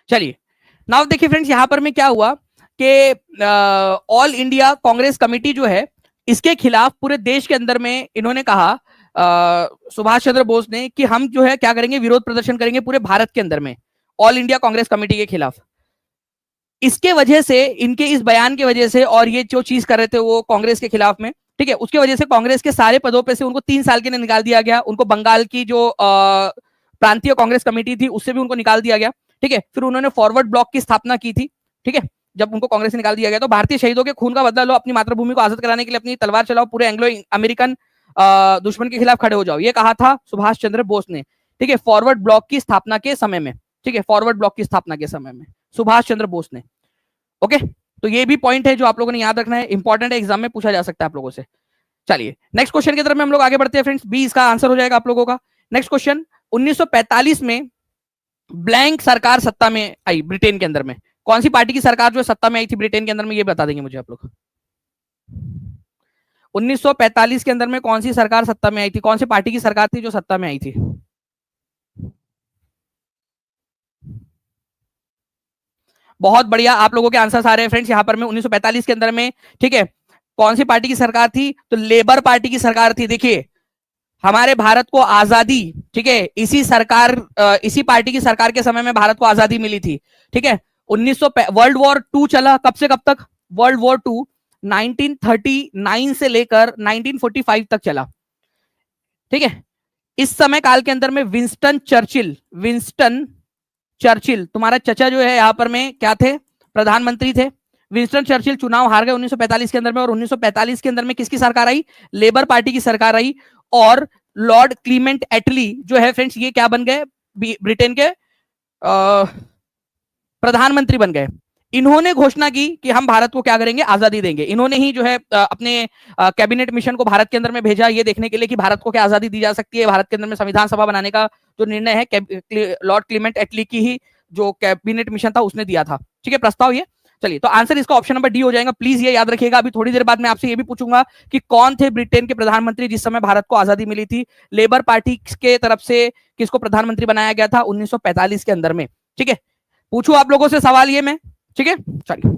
चलिए नाउ देखिए फ्रेंड्स, यहां पर में क्या हुआ कि ऑल इंडिया कांग्रेस कमेटी जो है इसके खिलाफ पूरे देश के अंदर में इन्होंने कहा, सुभाष चंद्र बोस ने, कि हम जो है क्या करेंगे, विरोध प्रदर्शन करेंगे पूरे भारत के अंदर में ऑल इंडिया कांग्रेस कमेटी के खिलाफ। इसके वजह से, इनके इस बयान की वजह से, और ये जो चीज कर रहे थे वो कांग्रेस के खिलाफ में, ठीक है, उसके वजह से कांग्रेस के सारे पदों पे से उनको 3 साल के लिए निकाल दिया गया। उनको बंगाल की जो प्रांतीय कांग्रेस कमेटी थी उससे भी उनको निकाल दिया गया। ठीक है, फिर उन्होंने फॉरवर्ड ब्लॉक की स्थापना की थी। ठीक है, जब उनको कांग्रेस से निकाल दिया गया तो भारतीय शहीदों के खून का बदला लो, अपनी मातृभूमि को आजाद कराने के लिए अपनी तलवार चलाओ, पूरे एंग्लो अमेरिकन दुश्मन के खिलाफ खड़े हो जाओ, ये कहा था सुभाष चंद्र बोस ने। ठीक है, फॉरवर्ड ब्लॉक की स्थापना के समय में, ठीक है, फॉरवर्ड ब्लॉक की स्थापना के समय में सुभाष चंद्र बोस ने। ओके, तो ये भी पॉइंट है जो आप लोगों ने याद रखना है, इंपॉर्टेंट है, एग्जाम में पूछा जा सकता है आप लोगों से। चलिए नेक्स्ट क्वेश्चन की तरफ में हम लोग आगे बढ़ते हैं फ्रेंड्स, बी इसका आंसर हो जाएगा आप लोगों का। नेक्स्ट क्वेश्चन, 1945 में ब्लैंक सरकार सत्ता में आई ब्रिटेन के अंदर में, कौन सी पार्टी की सरकार जो सत्ता में आई थी ब्रिटेन के अंदर में, ये बता देंगे मुझे आप लोग। 1945 के अंदर में कौन सी सरकार सत्ता में आई थी, कौन सी पार्टी की सरकार थी जो सत्ता में आई थी? बहुत बढ़िया, आप लोगों के आंसर आ रहे हैं फ्रेंड्स यहाँ पर में। 1945 के अंदर में, ठीक है, कौन सी पार्टी की सरकार थी? तो लेबर पार्टी की सरकार थी। देखिए हमारे भारत को आजादी, ठीक है, इसी सरकार, इसी पार्टी की सरकार के समय में भारत को आजादी मिली थी। ठीक है, 1900 वर्ल्ड वॉर 2 चला, कब से कब तक? वर्ल्ड वॉर 2 1939 से लेकर 1945 तक चला। ठीक है, इस समय काल के अंदर में विंस्टन चर्चिल, तुम्हारा चचा जो है यहां पर में क्या थे? प्रधानमंत्री थे। विंस्टन चर्चिल चुनाव हार गए 1945 के अंदर में, और 1945 के अंदर में किसकी सरकार आई? लेबर पार्टी की सरकार आई, और लॉर्ड क्लीमेंट एटली जो है फ्रेंड्स ये क्या बन गए? ब्रिटेन के प्रधानमंत्री बन गए। इन्होंने घोषणा की कि हम भारत को क्या करेंगे? आजादी देंगे। इन्होंने ही जो है अपने कैबिनेट मिशन को भारत के अंदर में भेजा, ये देखने के लिए कि भारत को क्या आजादी दी जा सकती है। भारत के अंदर में संविधान सभा बनाने का जो निर्णय है लॉर्ड क्लीमेंट एटली की ही जो कैबिनेट मिशन था उसने दिया था। ठीक है, प्रस्ताव ये। चलिए, तो आंसर इसका ऑप्शन नंबर डी हो जाएगा। प्लीज ये याद रखिएगा। अभी थोड़ी देर बाद मैं आपसे ये भी पूछूंगा कि कौन थे ब्रिटेन के प्रधानमंत्री जिस समय भारत को आजादी मिली थी। लेबर पार्टी के तरफ से किसको प्रधानमंत्री बनाया गया था? 1945 के अंदर में। ठीक है, पूछू आप लोगों से सवाल ये मैं। ठीक है, चलिए,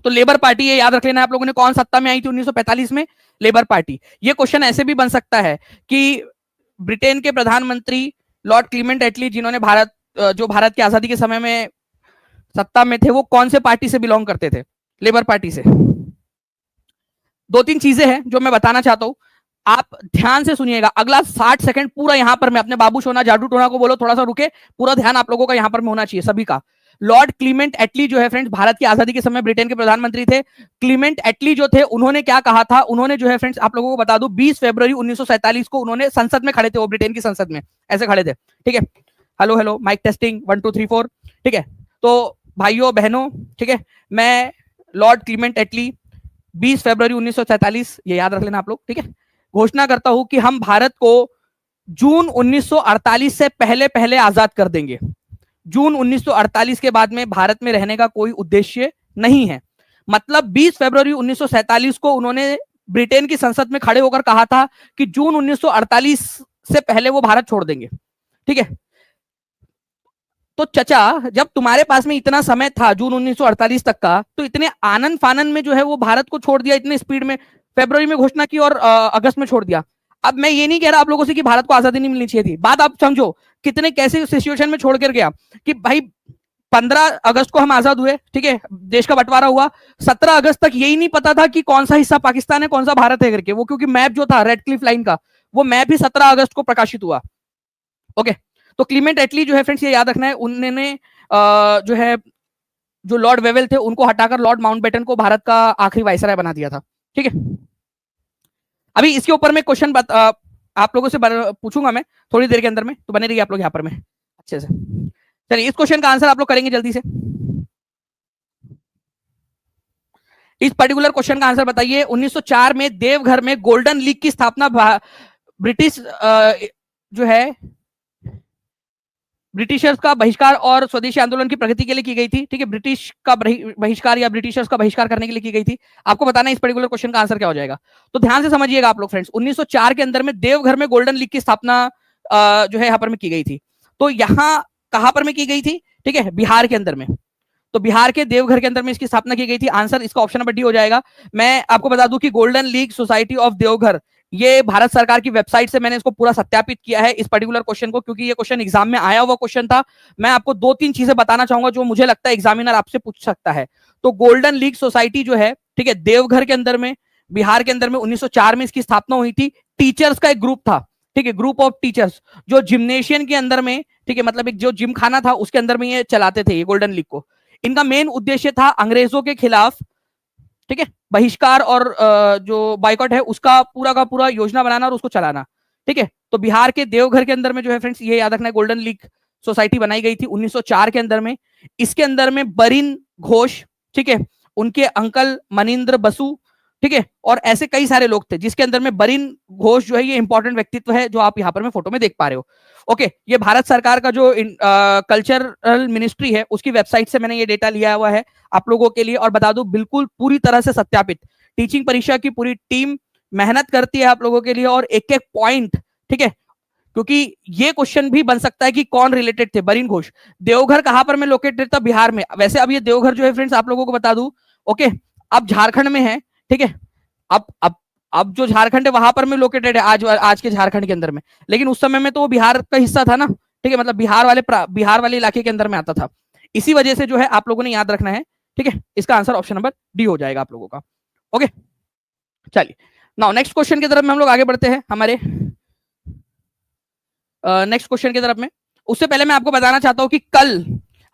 तो लेबर पार्टी ये याद रख लेना आप लोगों ने, कौन सत्ता में आई थी 1945 में? Labour party. ये क्वेश्चन ऐसे भी बन सकता है कि ब्रिटेन के प्रधानमंत्री लॉर्ड क्लीमेंट एटली जिन्होंने भारत की आजादी के समय में सत्ता में थे, वो कौन से पार्टी से बिलोंग करते थे? लेबर पार्टी से। दो तीन चीजें हैं जो मैं बताना चाहता हूं, आप ध्यान से सुनिएगा। अगला 60 सेकंड पूरा यहां पर मैं अपने बाबू सोना जादू टोना को बोलो थोड़ा सा रुके, पूरा ध्यान आप लोगों का यहां पर में होना चाहिए सभी का। लॉर्ड क्लीमेंट एटली जो है फ्रेंड्स भारत की आजादी के समय ब्रिटेन के प्रधानमंत्री थे। क्लीमेंट एटली जो थे उन्होंने क्या कहा था? उन्होंने जो है फ्रेंड्स आप लोगों को बता दूं 20 फरवरी 1947 को उन्होंने संसद में खड़े थे, वो ब्रिटेन की संसद में ऐसे खड़े थे। ठीक है, हेलो हेलो माइक टेस्टिंग 1 2 3 4। ठीक है, तो भाइयों बहनों, ठीक है, मैं लॉर्ड क्लीमेंट एटली 20 फरवरी 1947, ये याद रख लेना आप लोग। ठीक है, घोषणा करता हूं कि हम भारत को जून 1948 से पहले पहले आजाद कर देंगे। जून 1948 के बाद में भारत में रहने का कोई उद्देश्य नहीं है। मतलब 20 फरवरी 1947 को उन्होंने ब्रिटेन की संसद में खड़े होकर कहा था कि जून 1948 से पहले वो भारत छोड़ देंगे। ठीक है, तो चचा जब तुम्हारे पास में इतना समय था जून 1948 तक का, तो इतने आनंद फानन में जो है वो भारत को छोड़ दिया, इतने स्पीड में फरवरी में घोषणा की और अगस्त में छोड़ दिया। अब मैं ये नहीं कह रहा आप लोगों से कि भारत को आजादी नहीं मिलनी चाहिए थी, बात आप समझो कितने कैसे सिचुएशन में छोड़ कर गया कि भाई 15 अगस्त को हम आजाद हुए, ठीक है, देश का बंटवारा हुआ। 17 अगस्त तक यही नहीं पता था कि कौन सा हिस्सा पाकिस्तान है कौन सा भारत है करके, वो क्योंकि मैप जो था रेड क्लिफ लाइन का, वो मैप ही 17 अगस्त को प्रकाशित हुआ। ओके, तो क्लीमेंट एटली जो है फ्रेंड्स ये याद रखना है, उन्होंने जो है जो लॉर्ड वेवेल थे उनको हटाकर लॉर्ड माउंटबेटन को भारत का आखिरी वाइसराय बना दिया था। ठीक है, अभी इसके ऊपर में क्वेश्चन आप लोगों से पूछूंगा मैं थोड़ी देर के अंदर में, तो बने रहिए आप लोग यहाँ पर में अच्छे से। चलिए, इस क्वेश्चन का आंसर आप लोग करेंगे जल्दी से। इस पर्टिकुलर क्वेश्चन का आंसर बताइए। 1904 में देवघर में गोल्डन लीग की स्थापना ब्रिटिश जो है ब्रिटिशर्स का बहिष्कार और स्वदेशी आंदोलन की प्रगति के लिए की गई थी। ठीक है, ब्रिटिश का बहिष्कार या ब्रिटिशर्स का बहिष्कार करने के लिए की गई थी। आपको बताना है इस पर्टिकुलर क्वेश्चन का आंसर क्या हो जाएगा, तो ध्यान से समझिएगा आप लोग फ्रेंड्स। 1904 के अंदर में देवघर में गोल्डन लीग की स्थापना जो है यहाँ पर में की गई थी। तो यहाँ कहां पर में की गई थी? ठीक है, बिहार के अंदर में। तो बिहार के देवघर के अंदर में इसकी स्थापना की गई थी। आंसर इसका ऑप्शन नंबर डी हो जाएगा। मैं आपको बता दूं कि golden league society of Deoghar, ये भारत सरकार की वेबसाइट से मैंने इसको पूरा सत्यापित किया है इस पर्टिकुलर क्वेश्चन को, क्योंकि ये क्वेश्चन एग्जाम में आया हुआ क्वेश्चन था। मैं आपको दो तीन चीजें बताना चाहूंगा जो मुझे लगता है एग्जामिनर आपसे पूछ सकता है। तो गोल्डन लीग सोसाइटी जो है, ठीक है, देवघर के अंदर में बिहार के अंदर में 1904 में इसकी स्थापना हुई थी। टीचर्स का एक ग्रुप था, ठीक है, ग्रुप ऑफ टीचर्स जो जिम्नेशियम के अंदर में, ठीक है, मतलब एक जो जिम खाना था उसके अंदर में ये चलाते थे ये गोल्डन लीग को। इनका मेन उद्देश्य था अंग्रेजों के खिलाफ, ठीक है, बहिष्कार और जो बाइकॉट है उसका पूरा का पूरा योजना बनाना और उसको चलाना। ठीक है, तो बिहार के देवघर के अंदर में जो है फ्रेंड्स ये याद रखना है गोल्डन लीग सोसाइटी बनाई गई थी 1904 के अंदर में। इसके अंदर में बरिन घोष, ठीक है, उनके अंकल मनिंद्र बसु, ठीक है, और ऐसे कई सारे लोग थे जिसके अंदर में बरिन घोष जो है ये इंपॉर्टेंट व्यक्तित्व है जो आप यहाँ पर में फोटो में देख पा रहे हो। ओके, ये भारत सरकार का जो कल्चरल मिनिस्ट्री है उसकी वेबसाइट से मैंने ये डेटा लिया हुआ है आप लोगों के लिए, और बता दूं बिल्कुल पूरी तरह से सत्यापित। टीचिंग परीक्षा की पूरी टीम मेहनत करती है आप लोगों के लिए, और एक एक पॉइंट, ठीक है, क्योंकि ये क्वेश्चन भी बन सकता है कि कौन रिलेटेड थे बरिन घोष। देवघर कहां पर में लोकेटेड था? बिहार में। वैसे अब ये देवघर जो है फ्रेंड्स आप लोगों को बता दूं, ओके, अब झारखंड में है, ठीक है, अब जो झारखंड है वहां पर में लोकेटेड है आज के झारखंड के अंदर में, लेकिन उस समय में तो वो बिहार का हिस्सा था ना, ठीक है, मतलब बिहार वाले इलाके के अंदर में आता था। इसी वजह से जो है आप लोगों ने याद रखना है, ठीक है, इसका आंसर ऑप्शन नंबर डी हो जाएगा आप लोगों का। ओके, चलिए नाउ नेक्स्ट क्वेश्चन की तरफ में हम लोग आगे बढ़ते हैं हमारे नेक्स्ट क्वेश्चन की तरफ में। उससे पहले मैं आपको बताना चाहता हूं कि कल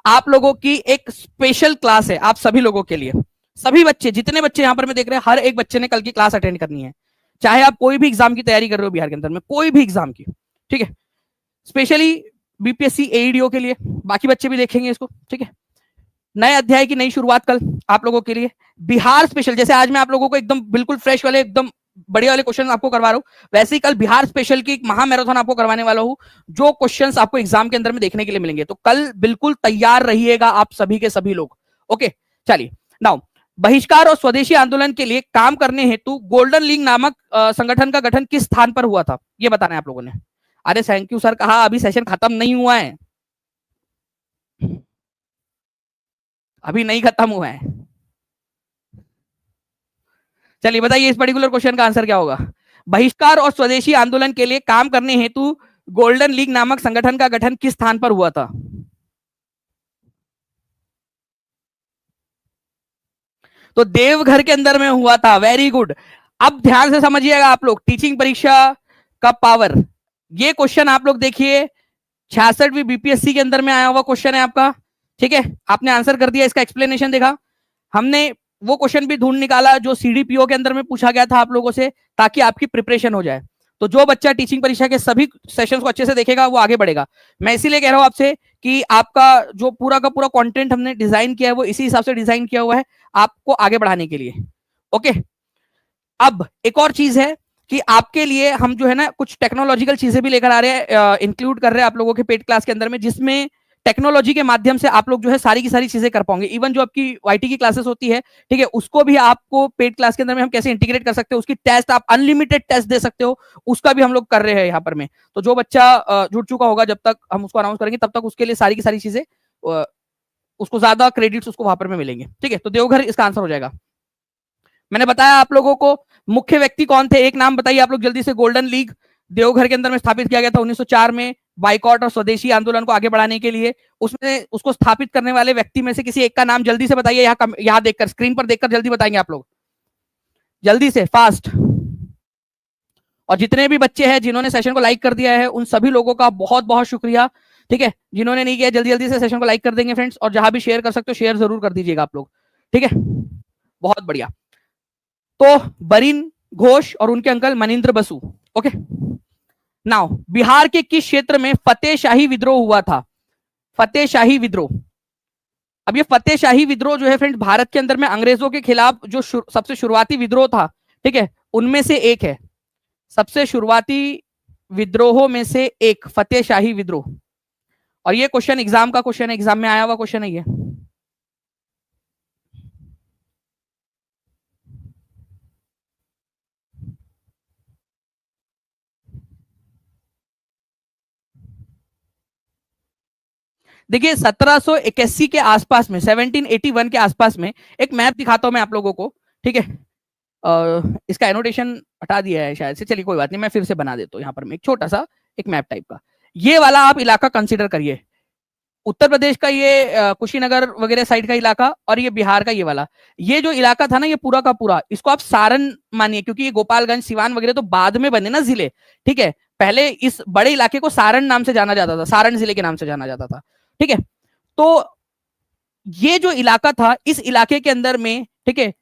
आप लोगों की एक स्पेशल क्लास है आप सभी लोगों के लिए, सभी बच्चे, जितने बच्चे यहाँ पर मैं देख रहे हैं, हर एक बच्चे ने कल की क्लास अटेंड करनी है, चाहे आप कोई भी एग्जाम की तैयारी कर रहे हो बिहार के अंदर में, कोई भी एग्जाम की, ठीक है, स्पेशली बीपीएससी एईडीओ के लिए, बाकी बच्चे भी देखेंगे इसको, ठीक है। नए अध्याय की नई शुरुआत कल आप लोगों के लिए, बिहार स्पेशल, जैसे आज मैं आप लोगों को एकदम बिल्कुल फ्रेश वाले, एकदम बढ़िया वाले क्वेश्चन आपको करवा रहा हूं, वैसे ही कल बिहार स्पेशल की एक महा मैराथन आपको करवाने वाला हूं, जो क्वेश्चंस आपको एग्जाम के अंदर में देखने के लिए मिलेंगे। तो कल बिल्कुल तैयार रहिएगा आप सभी के सभी लोग। ओके, चलिए नाउ, बहिष्कार और स्वदेशी आंदोलन के लिए काम करने हेतु गोल्डन लीग नामक संगठन का गठन किस स्थान पर हुआ था, ये बताना है आप लोगों ने। अरे थैंक यू सर कहा, अभी सेशन खत्म नहीं हुआ है, अभी नहीं खत्म हुआ है। चलिए बताइए इस पर्टिकुलर क्वेश्चन का आंसर क्या होगा। बहिष्कार और स्वदेशी आंदोलन के लिए काम करने हेतु गोल्डन लीग नामक संगठन का गठन किस स्थान पर हुआ था। तो देवघर के अंदर में हुआ था। Very good. अब ध्यान से समझिएगा आप लोग, टीचिंग परीक्षा का पावर, ये क्वेश्चन आप लोग देखिए, 66वीं बीपीएससी के अंदर में आया हुआ क्वेश्चन है आपका, ठीक है। आपने आंसर कर दिया, इसका एक्सप्लेनेशन देखा, हमने वो क्वेश्चन भी ढूंढ निकाला जो सीडीपीओ के अंदर में पूछा गया था आप लोगों से, ताकि आपकी प्रिपरेशन हो जाए। तो जो बच्चा टीचिंग परीक्षा के सभी सेशंस को अच्छे से देखेगा वो आगे बढ़ेगा। मैं इसीलिए कह रहा हूं आपसे कि आपका जो पूरा का पूरा कंटेंट हमने डिजाइन किया है वो इसी हिसाब से डिजाइन किया हुआ है आपको आगे बढ़ाने के लिए। ओके, अब एक और चीज है कि आपके लिए हम जो है ना कुछ टेक्नोलॉजिकल चीजें भी लेकर आ रहे हैं, इंक्लूड कर रहे हैं आप लोगों के पेड क्लास के अंदर में, जिसमें टेक्नोलॉजी के माध्यम से आप लोग जो है सारी की सारी चीजें कर पाओगे। इवन जो आपकी वाईटी की क्लासेस होती है, ठीक है, उसको भी आपको पेड क्लास के अंदर में हम कैसे इंटीग्रेट कर सकते हो, उसकी टेस्ट आप अनलिमिटेड टेस्ट दे सकते हो, उसका भी हम लोग कर रहे हैं यहाँ पर में। तो जो बच्चा जुड़ चुका होगा, जब तक हम उसको अनाउंस करेंगे तब तक उसके लिए सारी की सारी चीजें, उसको ज्यादा क्रेडिट्स उसको वहां पर में मिलेंगे, ठीक है। तो देवघर इसका आंसर हो जाएगा। मैंने बताया आप लोगों को मुख्य व्यक्ति कौन थे, एक नाम बताइए आप लोग जल्दी से। गोल्डन लीग देवघर के अंदर में स्थापित किया गया था 1904 में, बाइकॉट और स्वदेशी आंदोलन को आगे बढ़ाने के लिए। उसमें उसको स्थापित करने वाले व्यक्ति में से किसी एक का नाम जल्दी से बताइए, यहाँ देखकर, स्क्रीन पर देखकर जल्दी बताएंगे आप लोग, जल्दी से, फास्ट। और जितने भी बच्चे हैं जिन्होंने सेशन को लाइक कर दिया है उन सभी लोगों का बहुत बहुत शुक्रिया, ठीक है। जिन्होंने नहीं किया जल्दी जल्दी से सेशन को लाइक कर देंगे फ्रेंड्स, और जहां भी शेयर कर सकते हो शेयर जरूर कर दीजिएगा आप लोग, ठीक है। बहुत बढ़िया। तो बरीन घोष और उनके uncle Manindra Basu. Okay, now Bihar के किस क्षेत्र में फतेह शाही विद्रोह हुआ था। फतेह शाही विद्रोह, अब ये फतेह शाही विद्रोह जो है फ्रेंड्स भारत के अंदर में अंग्रेजों के खिलाफ जो सबसे शुरुआती विद्रोह था, ठीक है, उनमें से एक है, सबसे शुरुआती विद्रोहों में से एक फतेह शाही विद्रोह। और ये क्वेश्चन एग्जाम का क्वेश्चन है, एग्जाम में आया हुआ क्वेश्चन है ये। देखिए 1781 के आसपास में, 1781 के आसपास में, एक मैप दिखाता हूं मैं आप लोगों को, ठीक है। इसका एनोटेशन हटा दिया है शायद से, चलिए कोई बात नहीं, मैं फिर से बना देता हूं यहाँ पर मैं एक छोटा सा एक मैप टाइप का। ये वाला आप इलाका कंसीडर करिए, उत्तर प्रदेश का ये कुशीनगर वगैरह साइड का इलाका, और ये बिहार का ये वाला, ये जो इलाका था ना ये पूरा का पूरा, इसको आप सारण मानिए, क्योंकि ये गोपालगंज सिवान वगैरह तो बाद में बने ना जिले, ठीक है। पहले इस बड़े इलाके को सारण नाम से जाना जाता था, सारण जिले के नाम से जाना जाता था, ठीक है। तो ये जो इलाका था, इस इलाके के अंदर में, ठीक है,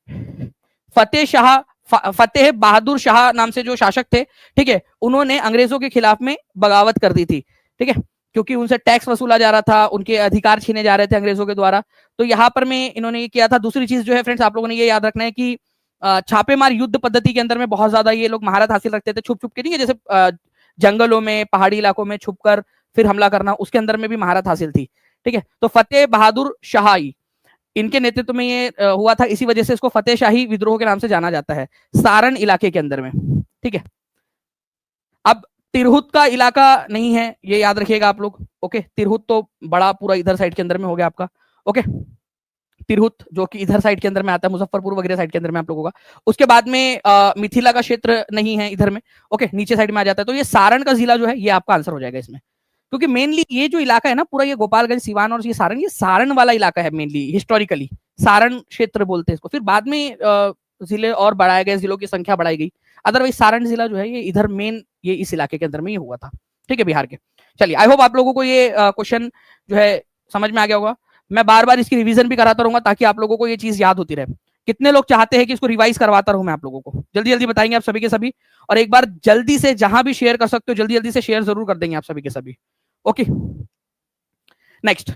फतेह बहादुर शाह नाम से जो शासक थे, ठीक है, उन्होंने अंग्रेजों के खिलाफ में बगावत कर दी थी, ठीक है, क्योंकि उनसे टैक्स वसूला जा रहा था, उनके अधिकार छीने जा रहे थे अंग्रेजों के द्वारा। तो यहाँ पर में इन्होंने ये किया था। दूसरी चीज जो है फ्रेंड्स आप लोगों ने ये याद रखना है कि छापेमार युद्ध पद्धति के अंदर में बहुत ज्यादा ये लोग महारत हासिल रखते थे, छुप छुप के, नहीं है, जैसे जंगलों में, पहाड़ी इलाकों में छुपकर फिर हमला करना, उसके अंदर में भी महारत हासिल थी, ठीक है। तो फतेह बहादुर शाही, इनके नेतृत्व में ये हुआ था, इसी वजह से इसको फतेह शाही विद्रोह के नाम से जाना जाता है, सारण इलाके के अंदर में, ठीक है। अब तिरहुत का इलाका नहीं है, ये याद रखिएगा आप लोग, ओके। तिरहुत तो बड़ा पूरा इधर साइड के अंदर में हो गया आपका, ओके। तिरहुत जो कि इधर साइड के अंदर में आता है, मुजफ्फरपुर वगैरह साइड के अंदर में आप लोगों का। उसके बाद में मिथिला का क्षेत्र नहीं है इधर में, ओके, नीचे साइड में आ जाता है। तो ये सारण का जिला जो है ये आपका आंसर हो जाएगा इसमें, क्योंकि मेनली ये जो इलाका है ना पूरा, ये गोपालगंज सिवान और ये सारण वाला इलाका है मेनली, हिस्टोरिकली सारण क्षेत्र बोलते हैं इसको। फिर बाद में जिले और बढ़ाए गए, जिलों की संख्या बढ़ाई गई, अदरवाइज सारण जिला जो है ये इधर मेन, ये इस इलाके के अंदर में ये हुआ था, ठीक है, बिहार के। चलिए, आई होप आप लोगों को ये क्वेश्चन जो है समझ में आ गया होगा। मैं बार बार इसकी रिवीजन भी कराता रहूंगा ताकि आप लोगों को ये चीज याद होती रहे। कितने लोग चाहते हैं कि इसको रिवाइज करवाता रहूं मैं आप लोगों को? जल्दी जल्दी बताएंगे आप सभी के सभी, और एक बार जल्दी से जहां भी शेयर कर सकते हो जल्दी जल्दी से शेयर जरूर कर देंगे आप सभी के सभी। Okay, next.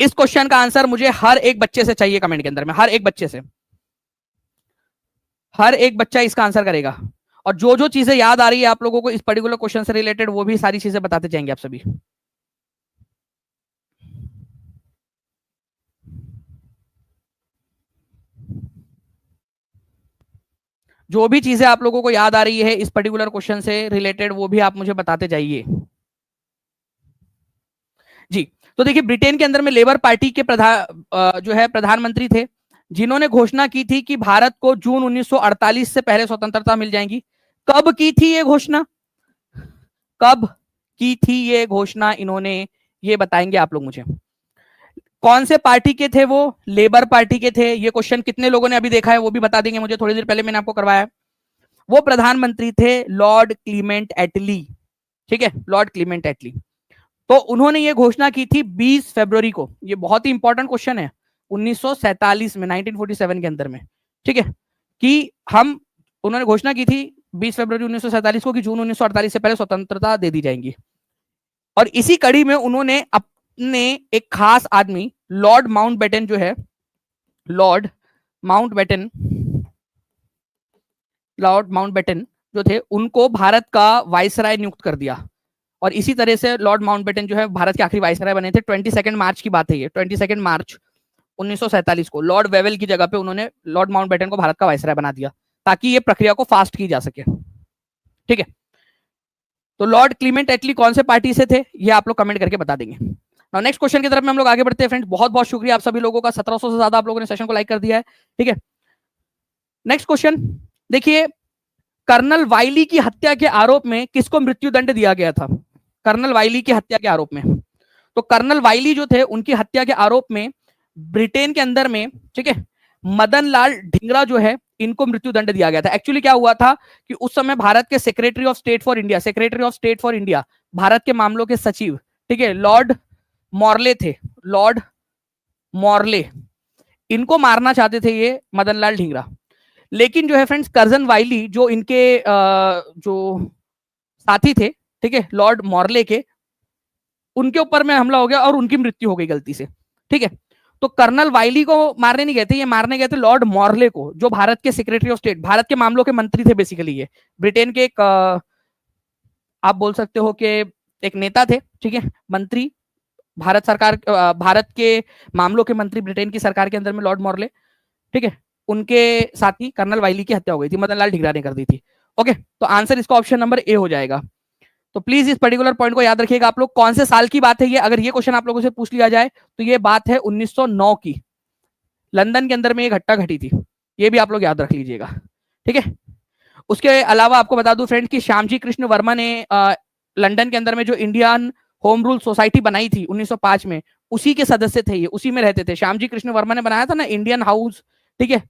इस क्वेश्चन का आंसर मुझे हर एक बच्चे से चाहिए कमेंट के अंदर में, हर एक बच्चे से, हर एक बच्चा इसका आंसर करेगा। और जो जो चीजें याद आ रही है आप लोगों को इस पर्टिकुलर क्वेश्चन से रिलेटेड, वो भी सारी चीजें बताते जाएंगे आप सभी। जो भी चीजें आप लोगों को याद आ रही है इस पर्टिकुलर क्वेश्चन से रिलेटेड, वो भी आप मुझे बताते जाइए जी। तो देखिए, ब्रिटेन के अंदर में लेबर पार्टी के जो है प्रधानमंत्री थे, जिन्होंने घोषणा की थी कि भारत को जून 1948 से पहले स्वतंत्रता मिल जाएगी। कब की थी ये घोषणा? कब की थी ये घोषणा इन्होंने, ये बताएंगे आप लोग मुझे। कौन से पार्टी के थे वो? लेबर पार्टी के थे। ये क्वेश्चन कितने लोगों ने अभी देखा है वो भी बता देंगे मुझे, थोड़ी देर पहले मैंने आपको करवाया। वो प्रधानमंत्री थे लॉर्ड क्लीमेंट एटली। ठीक है, लॉर्ड क्लीमेंट एटली। तो उन्होंने ये घोषणा की थी 20 फरवरी को। ये बहुत ही इंपॉर्टेंट क्वेश्चन है। 1947 में, 1947 के अंदर में, ठीक है, कि हम, उन्होंने घोषणा की थी 20 फरवरी 1947 को कि जून 1948 से पहले स्वतंत्रता दे दी जाएगी। और इसी कड़ी में उन्होंने अपने एक खास आदमी लॉर्ड माउंटबेटन जो है, लॉर्ड माउंटबेटन, लॉर्ड माउंटबेटन जो थे, उनको भारत का वाइसराय नियुक्त कर दिया। और इसी तरह से लॉर्ड माउंटबेटन जो है भारत के आखिरी वाइसराय बने थे। 22 मार्च की बात है ये, 22 मार्च 1947 को लॉर्ड वेवेल की जगह पे उन्होंने लॉर्ड माउंटबेटन को भारत का वाइसराय बना दिया, ताकि ये प्रक्रिया को फास्ट की जा सके। ठीक है, तो लॉर्ड क्लीमेंट एटली कौन से पार्टी से थे, ये आप लोग कमेंट करके बता देंगे। नेक्स्ट क्वेश्चन की तरफ में हम लोग आगे बढ़ते हैं फ्रेंड्स। बहुत बहुत शुक्रिया आप सभी लोगों का, 1700 से ज्यादा आप लोगों ने सेशन को लाइक कर दिया है। ठीक है, नेक्स्ट क्वेश्चन देखिए, कर्नल वाइली की हत्या के आरोप में किसको मृत्युदंड दिया गया था? कर्नल वाइली की हत्या के आरोप में, तो कर्नल वाइली जो थे उनकी हत्या के आरोप में ब्रिटेन के अंदर में, ठीक है, मदन लाल ढींगरा जो है, इनको मृत्युदंड दिया गया था। एक्चुअली क्या हुआ था कि उस समय भारत के secretary of state for India, secretary of state for India, Bharat के मामलों के सचिव, ठीक है, लॉर्ड मॉर्ले थे, लॉर्ड मॉर्ले, इनको मारना चाहते थे ये मदन लाल ढींगरा। लेकिन जो है फ्रेंड्स, कर्जन वाइली जो इनके जो साथी थे, ठीक है, लॉर्ड मॉर्ले के, उनके ऊपर में हमला हो गया और उनकी मृत्यु हो गई गलती से। ठीक है, तो कर्नल वाइली को मारने नहीं गए थे, ये मारने गए थे लॉर्ड मॉर्ले को, जो भारत के सेक्रेटरी ऑफ स्टेट, भारत के मामलों के मंत्री थे बेसिकली। ये ब्रिटेन के एक आप बोल सकते हो कि एक नेता थे, ठीक है, मंत्री, भारत सरकार, भारत के मामलों के मंत्री ब्रिटेन की सरकार के अंदर में लॉर्ड मॉर्ले, ठीक है, उनके साथी कर्नल वाइली की हत्या हो गई थी, मदन लाल ढींगरा ने कर दी थी। ओके, तो आंसर इसका ऑप्शन नंबर ए हो जाएगा। तो प्लीज इस पर्टिकुलर पॉइंट को याद रखिएगा आप लोग। कौन से साल की बात है ये, अगर ये क्वेश्चन आप लोगों से पूछ लिया जाए तो ये बात है 1909 की। लंदन के अंदर में ये घटना घटी थी, ये भी आप लोग याद रख लीजिएगा। ठीक है, उसके अलावा आपको बता दूं फ्रेंड कि श्यामजी कृष्ण वर्मा ने लंदन के अंदर में जो इंडियन होम रूल सोसाइटी बनाई थी 1905 में, उसी के सदस्य थे ये, उसी में रहते थे। श्यामजी कृष्ण वर्मा ने बनाया था ना इंडियन हाउस, ठीक है,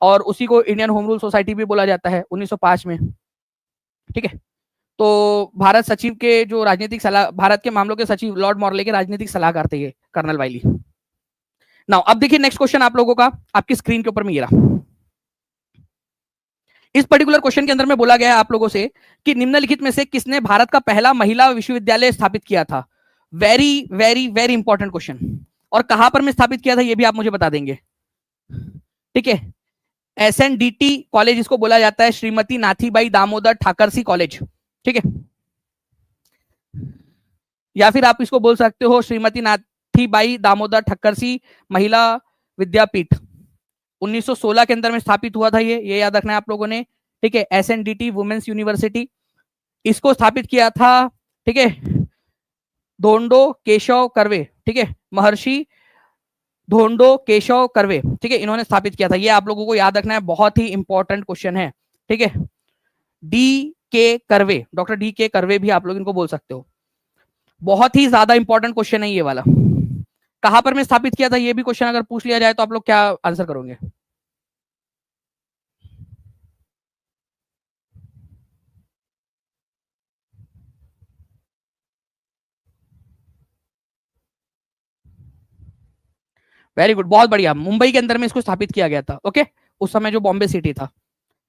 और उसी को इंडियन होम रूल सोसाइटी भी बोला जाता है 1905 में। ठीक है, तो भारत सचिव के जो राजनीतिक सलाह, भारत के मामलों के सचिव लॉर्ड मॉर्ले के राजनीतिक सलाहकार थे ये कर्नल वाइली। नाउ अब देखिए नेक्स्ट क्वेश्चन आप लोगों का आपकी स्क्रीन के ऊपर में ये रहा। इस पर्टिकुलर क्वेश्चन के अंदर में बोला गया है आप लोगों से कि निम्नलिखित में से किसने भारत का पहला महिला विश्वविद्यालय स्थापित किया था? Very very very important question. और कहां पर में स्थापित किया था ये भी आप मुझे बता देंगे। ठीक है, SNDT कॉलेज इसको बोला जाता है, श्रीमती नाथीबाई दामोदर ठाकरसी कॉलेज। ठीक है, या फिर आप इसको बोल सकते हो श्रीमती नाथीबाई दामोदर ठक्करसी महिला विद्यापीठ। 1916 के अंदर में स्थापित हुआ था ये याद रखना है आप लोगों ने। ठीक है, SNDT वुमेन्स यूनिवर्सिटी, इसको स्थापित किया था, ठीक है, धोंडो केशव कर्वे, ठीक है, महर्षि धोंडो केशव कर्वे, ठीक है, इन्होंने स्थापित किया था। ये आप लोगों को याद रखना है, बहुत ही इंपॉर्टेंट क्वेश्चन है। ठीक है, DK curve, doctor DK curve भी आप लोग इनको बोल सकते हो। बहुत ही ज्यादा इंपॉर्टेंट क्वेश्चन है ये वाला। कहां पर में स्थापित किया था ये भी क्वेश्चन अगर पूछ लिया जाए तो आप लोग क्या आंसर करोगे? वेरी गुड, बहुत बढ़िया, मुंबई के अंदर में इसको स्थापित किया गया था। ओके, उस समय जो बॉम्बे सिटी था।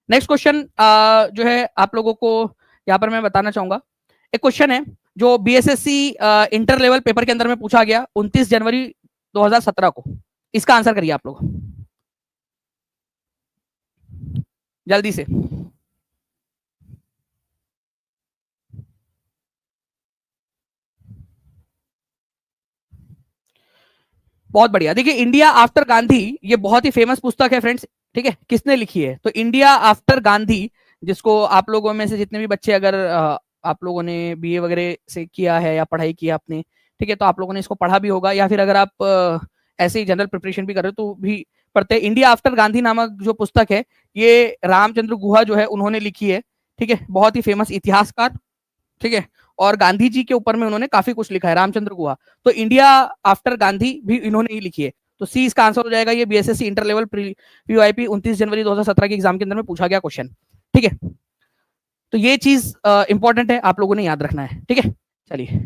नेक्स्ट क्वेश्चन जो है आप लोगों को यहाँ पर मैं बताना चाहूंगा, एक क्वेश्चन है जो बीएसएससी इंटर लेवल पेपर के अंदर में पूछा गया 29 जनवरी 2017 को। इसका आंसर करिए आप लोग जल्दी से। बहुत बढ़िया। देखिए इंडिया आफ्टर गांधी, ये बहुत ही फेमस पुस्तक है फ्रेंड्स, ठीक है। किसने लिखी है? तो इंडिया आफ्टर गांधी, जिसको आप लोगों में से जितने भी बच्चे अगर आप लोगों ने बीए वगैरह से किया है या पढ़ाई किया आपने, ठीक है, तो आप लोगों ने इसको पढ़ा भी होगा, या फिर अगर आप ऐसे ही जनरल प्रिपरेशन भी कर रहे हो तो भी पढ़ते हैं। इंडिया आफ्टर गांधी नामक जो पुस्तक है, ये रामचंद्र गुहा जो है उन्होंने लिखी है, ठीक है। बहुत ही फेमस इतिहासकार, ठीक है, और गांधी जी के ऊपर में उन्होंने काफी कुछ लिखा है, रामचंद्र गुहा। तो इंडिया आफ्टर गांधी भी इन्होंने ही लिखी है। तो सी इसका आंसर हो जाएगा। ये बीएसएससी इंटर लेवल पीयूआईपी 29 जनवरी 2017 के एग्जाम के अंदर में पूछा गया क्वेश्चन, ठीक है। तो ये चीज इंपॉर्टेंट है, आप लोगों ने याद रखना है, ठीक है। चलिए,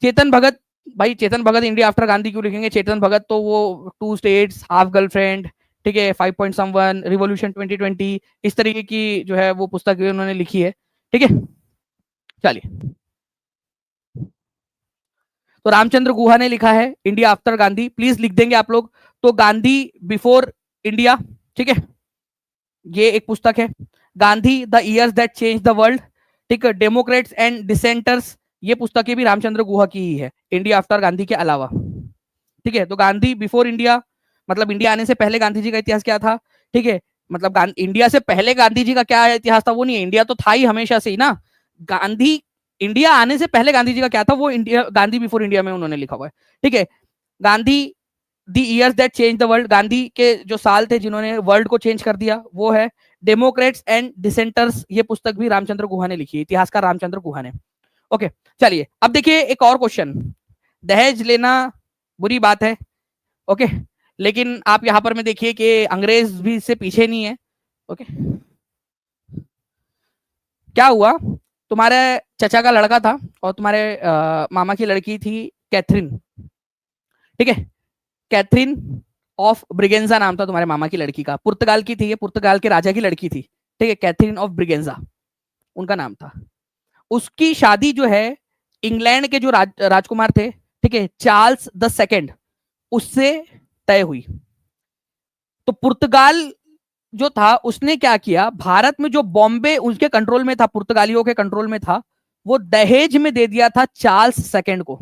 चेतन भगत, भाई चेतन भगत इंडिया आफ्टर गांधी क्यों लिखेंगे? चेतन भगत तो वो टू स्टेट्स, हाफ गर्लफ्रेंड, ठीक है, 5 पॉइंट समवन, रिवॉल्यूशन 2020, इस तरीके की जो है वो पुस्तक उन्होंने लिखी है, ठीक है। चलिए, तो रामचंद्र गुहा ने लिखा है इंडिया आफ्टर गांधी, प्लीज लिख देंगे आप लोग। तो गांधी बिफोर इंडिया, ठीक है, ये एक पुस्तक है। Gandhi the years that change the world, ठीक है, डेमोक्रेट्स एंड डिसेंटर्स, ये पुस्तकें भी रामचंद्र गुहा की ही है, इंडिया आफ्टर गांधी के अलावा, ठीक है। तो गांधी बिफोर इंडिया मतलब इंडिया आने से पहले गांधी जी का इतिहास क्या था, ठीक है। मतलब इंडिया से पहले गांधी जी का क्या इतिहास था वो नहीं है, इंडिया तो था ही हमेशा से ही ना। गांधी इंडिया आने से पहले गांधी जी का क्या था वो इंडिया, गांधी बिफोर इंडिया में उन्होंने लिखा हुआ है, ठीक है। Gandhi the years that change the world, Gandhi के जो साल थे जिन्होंने वर्ल्ड को चेंज कर दिया वो है। डेमोक्रेट्स एंड डिसेंटर्स, ये पुस्तक भी रामचंद्र गुहा ने लिखी है, इतिहासकार रामचंद्र गुहा ने। ओके, चलिए अब देखिए एक और क्वेश्चन। दहेज लेना बुरी बात है, ओके, लेकिन आप यहां पर में देखिए कि अंग्रेज भी इससे पीछे नहीं है, ओके। क्या हुआ, तुम्हारे चचा का लड़का था और तुम्हारे मामा की लड़की थी कैथरीन, ठीक है। कैथरीन ऑफ ब्रिगेंजा नाम था तुम्हारे मामा की लड़की का, पुर्तगाल की थी, ये पुर्तगाल के राजा की लड़की थी, ठीक है। कैथरीन ऑफ ब्रिगेंजा उनका नाम था। उसकी शादी जो है इंग्लैंड के जो राजकुमार थे, ठीक है, चार्ल्स द सेकेंड, उससे तय हुई। तो पुर्तगाल जो था उसने क्या किया, भारत में जो बॉम्बे उसके कंट्रोल में था, पुर्तगालियों के कंट्रोल में था, वो दहेज में दे दिया था चार्ल्स सेकंड को,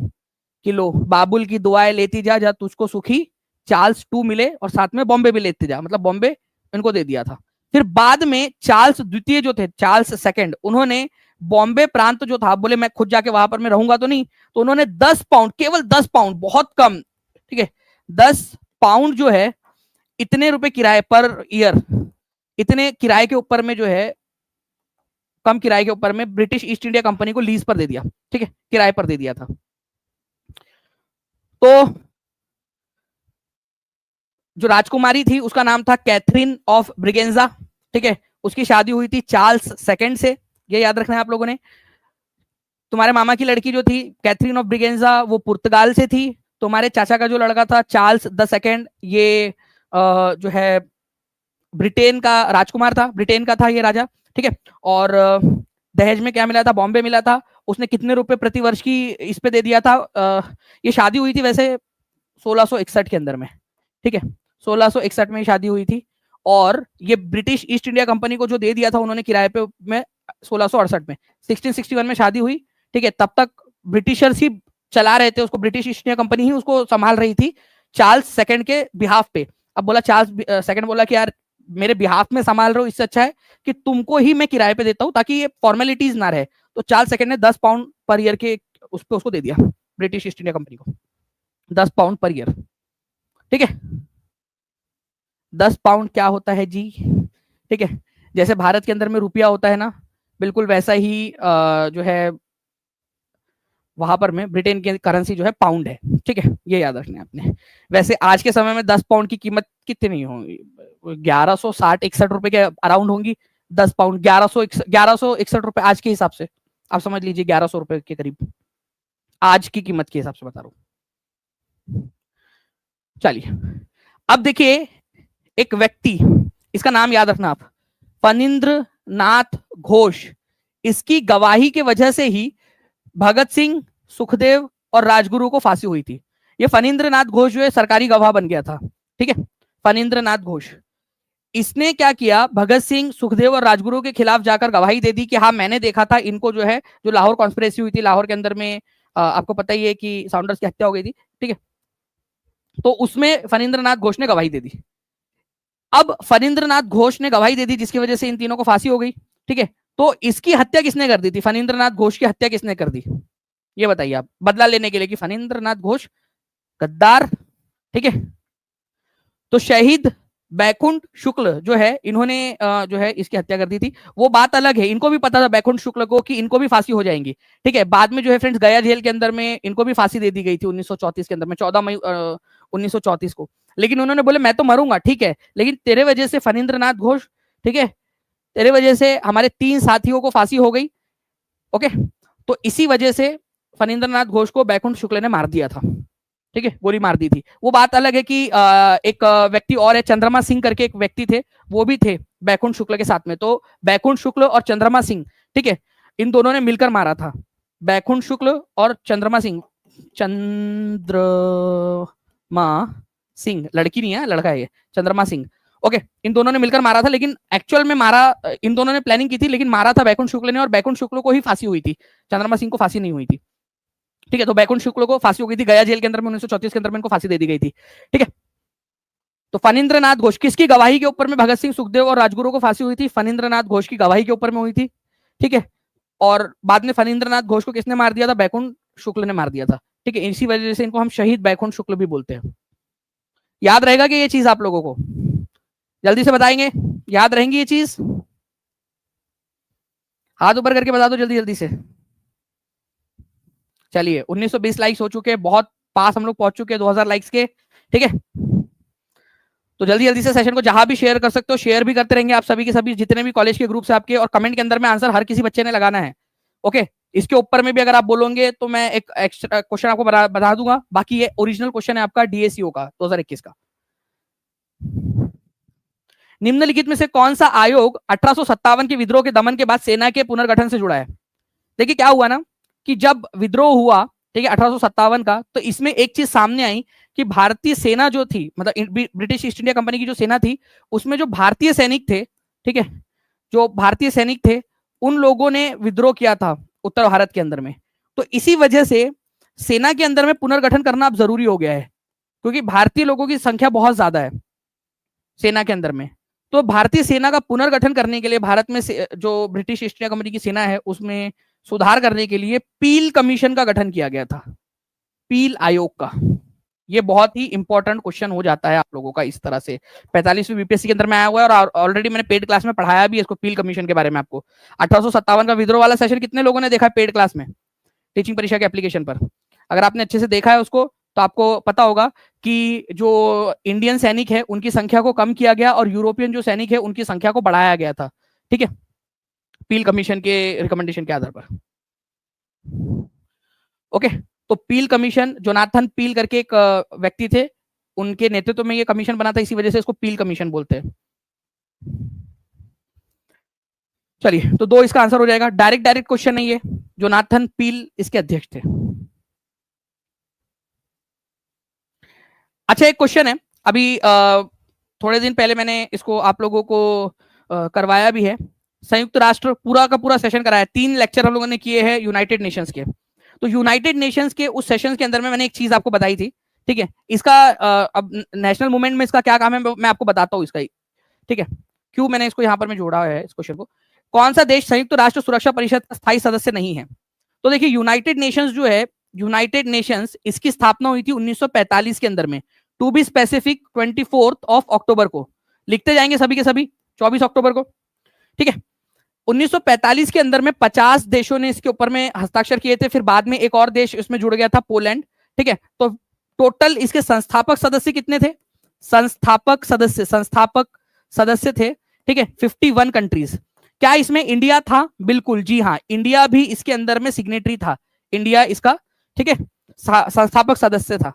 कि लो बाबुल की दुआएं लेती जा, जा तुझको सुखी चार्ल्स टू मिले और साथ में बॉम्बे भी लेते जा, मतलब बॉम्बे इनको दे दिया था। फिर बाद में चार्ल्स द्वितीय जो थे, चार्ल्स सेकंड, उन्होंने बॉम्बे प्रांत जो था, बोले मैं खुद जाके वहां पर मैं रहूंगा तो नहीं, तो उन्होंने 10 पाउंड, केवल 10 पाउंड, बहुत कम, ठीक है, 10 पाउंड जो है, इतने रुपए किराए पर ईयर, इतने किराए के ऊपर में जो है, कम किराए के ऊपर में ब्रिटिश ईस्ट इंडिया कंपनी को लीज पर दे दिया, ठीक है, किराए पर दे दिया था। तो जो राजकुमारी थी उसका नाम था कैथरीन ऑफ ब्रिगेंजा, ठीक है। उसकी शादी हुई थी चार्ल्स सेकंड से, ये याद रखना है आप लोगों ने। तुम्हारे मामा की लड़की जो थी कैथरीन ऑफ ब्रिगेंजा, वो पुर्तगाल से थी। तुम्हारे चाचा का जो लड़का था चार्ल्स द सेकंड, ये जो है ब्रिटेन का राजकुमार था, ब्रिटेन का था ये राजा, ठीक है। और दहेज में क्या मिला था, बॉम्बे मिला था। उसने कितने रुपए प्रति वर्ष की इस पे दे दिया था, ये शादी हुई थी वैसे 1661 के अंदर में, ठीक है, 1661 में शादी हुई थी। और ये ब्रिटिश ईस्ट इंडिया कंपनी को जो दे दिया था उन्होंने किराए पे में 1668 में, 1661 में शादी हुई, ठीक है। तब तक ब्रिटिशर्स ही चला रहे थे उसको, ब्रिटिश ईस्ट इंडिया कंपनी ही उसको संभाल रही थी चार्ल्स सेकंड के बिहाफ पे। अब बोला चार्ल्स सेकंड बोला कि यार मेरे बिहाफ में संभाल रहे हो, इससे अच्छा है कि तुमको ही मैं किराए पे देता हूँ ताकि ये फॉर्मेलिटीज ना रहे। तो चार्ल्स सेकंड ने 10 पाउंड पर ईयर के उस पे उसको दे दिया, ब्रिटिश ईस्ट इंडिया कंपनी को 10 पाउंड पर ईयर, ठीक है। 10 पाउंड क्या होता है जी, ठीक है, जैसे भारत के अंदर में रुपया होता है ना, बिल्कुल वैसा ही जो है वहां पर में ब्रिटेन की करेंसी जो है पाउंड है, ठीक है, ये याद रखना है आपने। वैसे आज के समय में 10 पाउंड की कीमत कितनी होगी, 1160-61 रुपए के अराउंड होंगी। 10 पाउंड 1161 रुपए आज के हिसाब से, आप समझ लीजिए 1100 रुपए के करीब आज की कीमत के हिसाब से बता रहा हूं। चलिए अब देखिए, एक व्यक्ति इसका नाम याद रखना आप, फणींद्र नाथ घोष। इसकी गवाही के वजह से ही भगत सिंह, सुखदेव और राजगुरु को फांसी हुई थी। ये फणींद्र नाथ घोष जो है सरकारी गवाह बन गया था, ठीक है, फणींद्र नाथ घोष। इसने क्या किया, भगत सिंह, सुखदेव और राजगुरु के खिलाफ जाकर गवाही दे दी कि हाँ मैंने देखा था इनको, जो है जो लाहौर कॉन्स्पिरेसी हुई थी, लाहौर के अंदर में आपको पता ही है कि साउंडर्स की हत्या हो गई थी, ठीक है, तो उसमें फणींद्र नाथ घोष ने गवाही दे दी। अब फणींद्र नाथ घोष ने गवाही दे दी जिसकी वजह से इन तीनों को फांसी हो गई, ठीक है, तो इसकी हत्या किसने कर दी थी, फणींद्र नाथ घोष की हत्या किसने कर दी, ये बताइए आप, बदला लेने के लिए कि फणींद्र नाथ घोष गद्दार, ठीक है। तो शहीद बैकुंठ शुक्ल जो है, इन्होंने जो है इसकी हत्या कर दी थी। वो बात अलग है, इनको भी पता था बैकुंठ शुक्ल को कि इनको भी फांसी हो जाएंगी, ठीक है। बाद में जो है फ्रेंड्स गया जेल के अंदर में इनको भी फांसी दे दी गई थी 1934 के अंदर में, 14 मई 1934 को। लेकिन उन्होंने बोले मैं तो मरूंगा, ठीक है, लेकिन तेरे वजह से फणींद्र नाथ घोष, ठीक है, तेरे वजह से हमारे 3 साथियों को फांसी हो गई, ओके। तो इसी वजह से फणींद्र नाथ घोष को बैकुंठ शुक्ल ने मार दिया था, ठीक है, गोली मार दी थी। वो बात अलग है कि एक व्यक्ति और है, चंद्रमा सिंह करके एक व्यक्ति थे, वो भी थे बैकुंठ शुक्ल के साथ में। तो बैकुंठ शुक्ल और चंद्रमा सिंह, ठीक है, इन दोनों ने मिलकर मारा था, बैकुंठ शुक्ल और चंद्रमा सिंह, चंद्रमा सिंह लड़की नहीं है, लड़का है ये, चंद्रमा सिंह, ओके। इन दोनों ने मिलकर मारा था, लेकिन एक्चुअल में मारा इन दोनों ने प्लानिंग की थी, लेकिन मारा था बैकुंठ शुक्ल ने, और बैकुंठ शुक्ल को ही फांसी हुई थी, चंद्रमा सिंह को फांसी नहीं हुई थी, ठीक है। तो बैकुंठ शुक्ल को फांसी हो गई थी गया जेल के अंदर में 1934 के अंदर में, इनको फांसी दे दी गई थी, ठीक है। तो फणींद्र नाथ घोष किसकी गवाही के ऊपर में भगत सिंह, सुखदेव और राजगुरु को फांसी हुई थी, फणींद्र नाथ घोष की गवाही के ऊपर में हुई थी, ठीक है। और बाद में फणींद्र नाथ घोष को किसने मार दिया था, बैकुंठ शुक्ल ने मार दिया था, ठीक है। इसी वजह से इनको हम शहीद बैकुंठ शुक्ल भी बोलते हैं। याद रहेगा कि ये चीज आप लोगों को, जल्दी से बताएंगे, याद रहेंगी ये चीज, हाथ ऊपर करके बता दो जल्दी जल्दी से। चलिए 1920 लाइक्स हो चुके हैं, बहुत पास हम लोग पहुंच चुके हैं 2000 लाइक्स के, ठीक है। तो जल्दी जल्दी से सेशन को जहां भी शेयर कर सकते हो शेयर भी करते रहेंगे आप सभी के सभी, जितने भी कॉलेज के ग्रुप्स है आपके, और कमेंट के अंदर में आंसर हर किसी बच्चे ने लगाना है, ओके। इसके ऊपर में भी अगर आप बोलोगे तो मैं एक एक्स्ट्रा क्वेश्चन आपको बता दूंगा। बाकी ये ओरिजिनल क्वेश्चन है आपका डीएससीओ का 2021 का। निम्नलिखित में से कौन सा आयोग 1857 के विद्रोह के दमन के बाद सेना के पुनर्गठन से जुड़ा है। देखिए क्या हुआ ना कि जब विद्रोह हुआ, ठीक है, 1857 का, तो इसमें एक चीज सामने आई कि भारतीय सेना जो थी, मतलब ब्रिटिश ईस्ट इंडिया कंपनी की जो सेना थी, उसमें जो भारतीय सैनिक थे, ठीक है, जो भारतीय सैनिक थे, उन लोगों ने विद्रोह किया था उत्तर भारत के अंदर में। तो इसी वजह से सेना के अंदर में पुनर्गठन करना अब जरूरी हो गया है, क्योंकि भारतीय लोगों की संख्या बहुत ज्यादा है सेना के अंदर में। तो भारतीय सेना का पुनर्गठन करने के लिए भारत में जो ब्रिटिश ईस्ट इंडिया कंपनी की सेना है उसमें सुधार करने के लिए पील कमीशन का गठन किया गया था, पील आयोग का। ये बहुत ही इंपॉर्टेंट क्वेश्चन हो जाता है आप लोगों का इस तरह से, 45वीं बीपीएससी के अंदर में आया हुआ है, और ऑलरेडी मैंने पेड क्लास में पढ़ाया भी इसको, पील कमीशन के बारे में आपको। 1857 का विद्रोह वाला सेशन कितने लोगों ने देखा है पेड क्लास में, टीचिंग परीक्षा के एप्लीकेशन पर? अगर आपने अच्छे से देखा है उसको तो आपको पता होगा कि जो इंडियन सैनिक है उनकी संख्या को कम किया गया और यूरोपियन जो सैनिक है उनकी संख्या को बढ़ाया गया था, ठीक है, पील कमीशन के रिकमेंडेशन के आधार पर, ओके। तो पील कमीशन, जोनाथन पील करके एक व्यक्ति थे, उनके नेतृत्व में ये कमीशन बना था, इसी वजह से इसको पील कमीशन बोलते हैं। चलिए तो 2 इसका आंसर हो जाएगा, डायरेक्ट क्वेश्चन नहीं है, जोनाथन पील इसके अध्यक्ष थे। अच्छा एक क्वेश्चन है, अभी थोड़े दिन पहले मैंने इसको आप लोगों को करवाया भी है, संयुक्त राष्ट्र पूरा का पूरा सेशन कराया, 3 लेक्चर हम लोगों ने किए हैं यूनाइटेड नेशंस के। तो यूनाइटेड नेशंस के उस सेशन के अंदर में मैंने एक चीज आपको बताई थी, ठीक है। इसका अब नेशनल मूवमेंट में इसका क्या काम है मैं आपको बताता हूँ इसका, ठीक है, क्यों मैंने इसको यहाँ पर मैं जोड़ा है इस क्वेश्चन को। कौन सा देश संयुक्त राष्ट्र सुरक्षा परिषद का स्थायी सदस्य नहीं है? तो देखिए यूनाइटेड नेशंस जो है, यूनाइटेड नेशंस इसकी स्थापना हुई थी 1945 के अंदर में, टू बी स्पेसिफिक 24 अक्टूबर को, लिखते जाएंगे सभी के सभी 24 अक्टूबर को, ठीक है। 1945 के अंदर में 50 देशों ने इसके ऊपर में हस्ताक्षर किए थे, फिर बाद में एक और देश इसमें जुड़ गया था, पोलैंड, ठीक है। तो टोटल इसके संस्थापक सदस्य कितने थे? संस्थापक सदस्य थे, ठीक है, 51 कंट्रीज। क्या इसमें इंडिया था? बिल्कुल जी हाँ, इंडिया भी इसके अंदर में सिग्नेटरी था, इंडिया इसका, ठीक है, संस्थापक सदस्य था।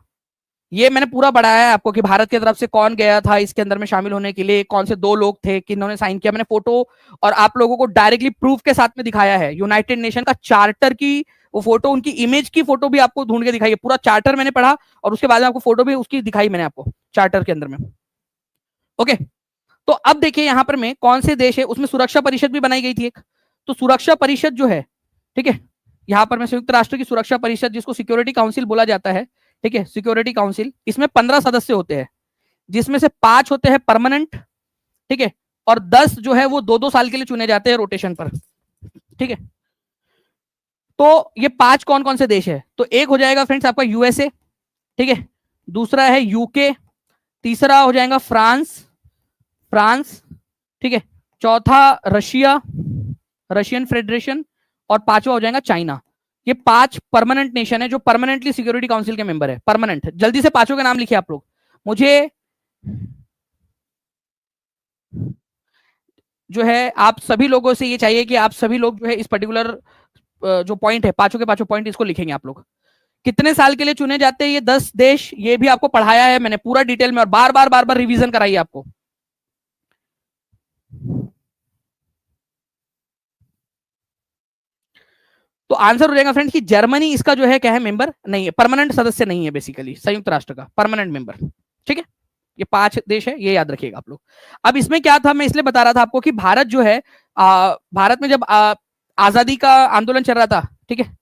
ये मैंने पूरा बढ़ाया है आपको कि भारत की तरफ से कौन गया था इसके अंदर में शामिल होने के लिए, कौन से 2 लोग थे किन्होंने साइन किया। मैंने फोटो और आप लोगों को डायरेक्टली प्रूफ के साथ में दिखाया है। यूनाइटेड नेशन का चार्टर की वो फोटो, उनकी इमेज की फोटो भी आपको ढूंढ के दिखाई है। पूरा चार्टर मैंने पढ़ा और उसके बाद में आपको फोटो भी उसकी दिखाई मैंने आपको चार्टर के अंदर में। ओके, तो अब देखिए यहां पर में कौन से देश है, उसमें सुरक्षा परिषद भी बनाई गई थी एक। तो सुरक्षा परिषद जो है, ठीक है, यहां पर में संयुक्त राष्ट्र की सुरक्षा परिषद जिसको सिक्योरिटी काउंसिल बोला जाता है, ठीक है, सिक्योरिटी काउंसिल, इसमें 15 सदस्य होते हैं, जिसमें से 5 होते हैं परमानेंट, ठीक है, और 10 जो है वो 2-2 साल के लिए चुने जाते हैं रोटेशन पर, ठीक है। तो ये 5 कौन कौन से देश है, तो एक हो जाएगा फ्रेंड्स आपका यूएसए, ठीक है, दूसरा है यूके, तीसरा हो जाएगा फ्रांस, फ्रांस, ठीक है, चौथा रशिया, रशियन फेडरेशन, और 5वां हो जाएगा चाइना। ये 5 परमानेंट नेशन है जो परमानेंटली सिक्योरिटी काउंसिल के मेंबर है, परमानेंट। जल्दी से 5 के नाम लिखिए आप लोग। मुझे जो है आप सभी लोगों से ये चाहिए कि आप सभी लोग जो है इस पर्टिकुलर जो पॉइंट है, 5 के 5 पॉइंट, इसको लिखेंगे आप लोग। कितने साल के लिए चुने जाते हैं ये 10 देश, ये भी आपको पढ़ाया है मैंने पूरा डिटेल में, और बार बार रिवीजन कराई आपको। तो आंसर हो जाएगा फ्रेंड्स कि जर्मनी इसका जो है क्या है, मेंबर नहीं है, परमानेंट सदस्य नहीं है, बेसिकली संयुक्त राष्ट्र का परमानेंट मेंबर, ठीक है। ये 5 देश है, ये याद रखिएगा आप लोग। अब इसमें क्या था, मैं इसलिए बता रहा था आपको कि भारत जो है भारत में जब आजादी का आंदोलन चल रहा था, ठीक है,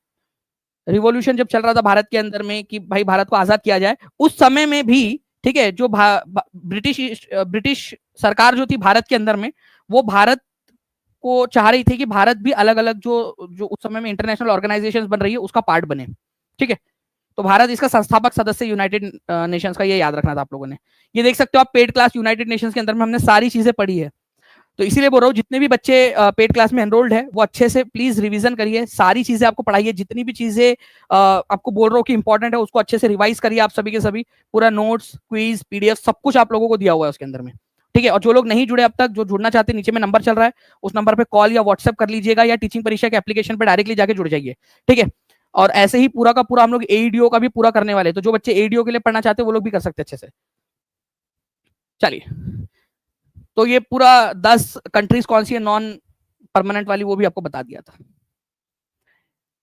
रिवॉल्यूशन जब चल रहा था भारत के अंदर में कि भाई भारत को आजाद किया जाए, उस समय में भी, ठीक है, जो ब्रिटिश सरकार जो थी भारत के अंदर में, वो भारत को चाह रही थी कि भारत भी अलग अलग जो जो उस समय में इंटरनेशनल ऑर्गेनाइजेशंस बन रही है उसका पार्ट बने, ठीक है। तो भारत इसका संस्थापक सदस्य यूनाइटेड नेशंस का, ये याद रखना था आप लोगों ने। ये देख सकते हो आप पेड क्लास यूनाइटेड नेशंस के अंदर में हमने सारी चीजें पढ़ी है। तो इसीलिए बोल रहा हूँ जितने भी बच्चे पेड क्लास में एनरोल्ड है वो अच्छे से प्लीज रिवीजन करिए, सारी चीजें आपको पढ़ाइए, जितनी भी चीजें आपको बोल रहा हूँ कि इंपॉर्टेंट है उसको अच्छे से रिवाइज करिए आप सभी के सभी। पूरा नोट्स, क्विज, पीडीएफ सब कुछ आप लोगों को दिया हुआ है उसके अंदर में, ठीक है। और जो लोग नहीं जुड़े अब तक, जो जुड़ना चाहते हैं, नीचे में नंबर चल रहा है, उस नंबर पे कॉल या व्हाट्सएप कर लीजिएगा, या टीचिंग परीक्षा के एप्लीकेशन पे डायरेक्टली जाके जुड़ जाइए, ठीक है। और ऐसे ही पूरा का पूरा हम लोग एईडीओ का भी पूरा करने वाले, तो जो बच्चे एईडीओ के लिए पढ़ना चाहते हैं वो लोग भी कर सकते हैं अच्छे से। चलिए, तो ये पूरा 10 कंट्रीज कौन सी है नॉन परमानेंट वाली, वो भी आपको बता दिया था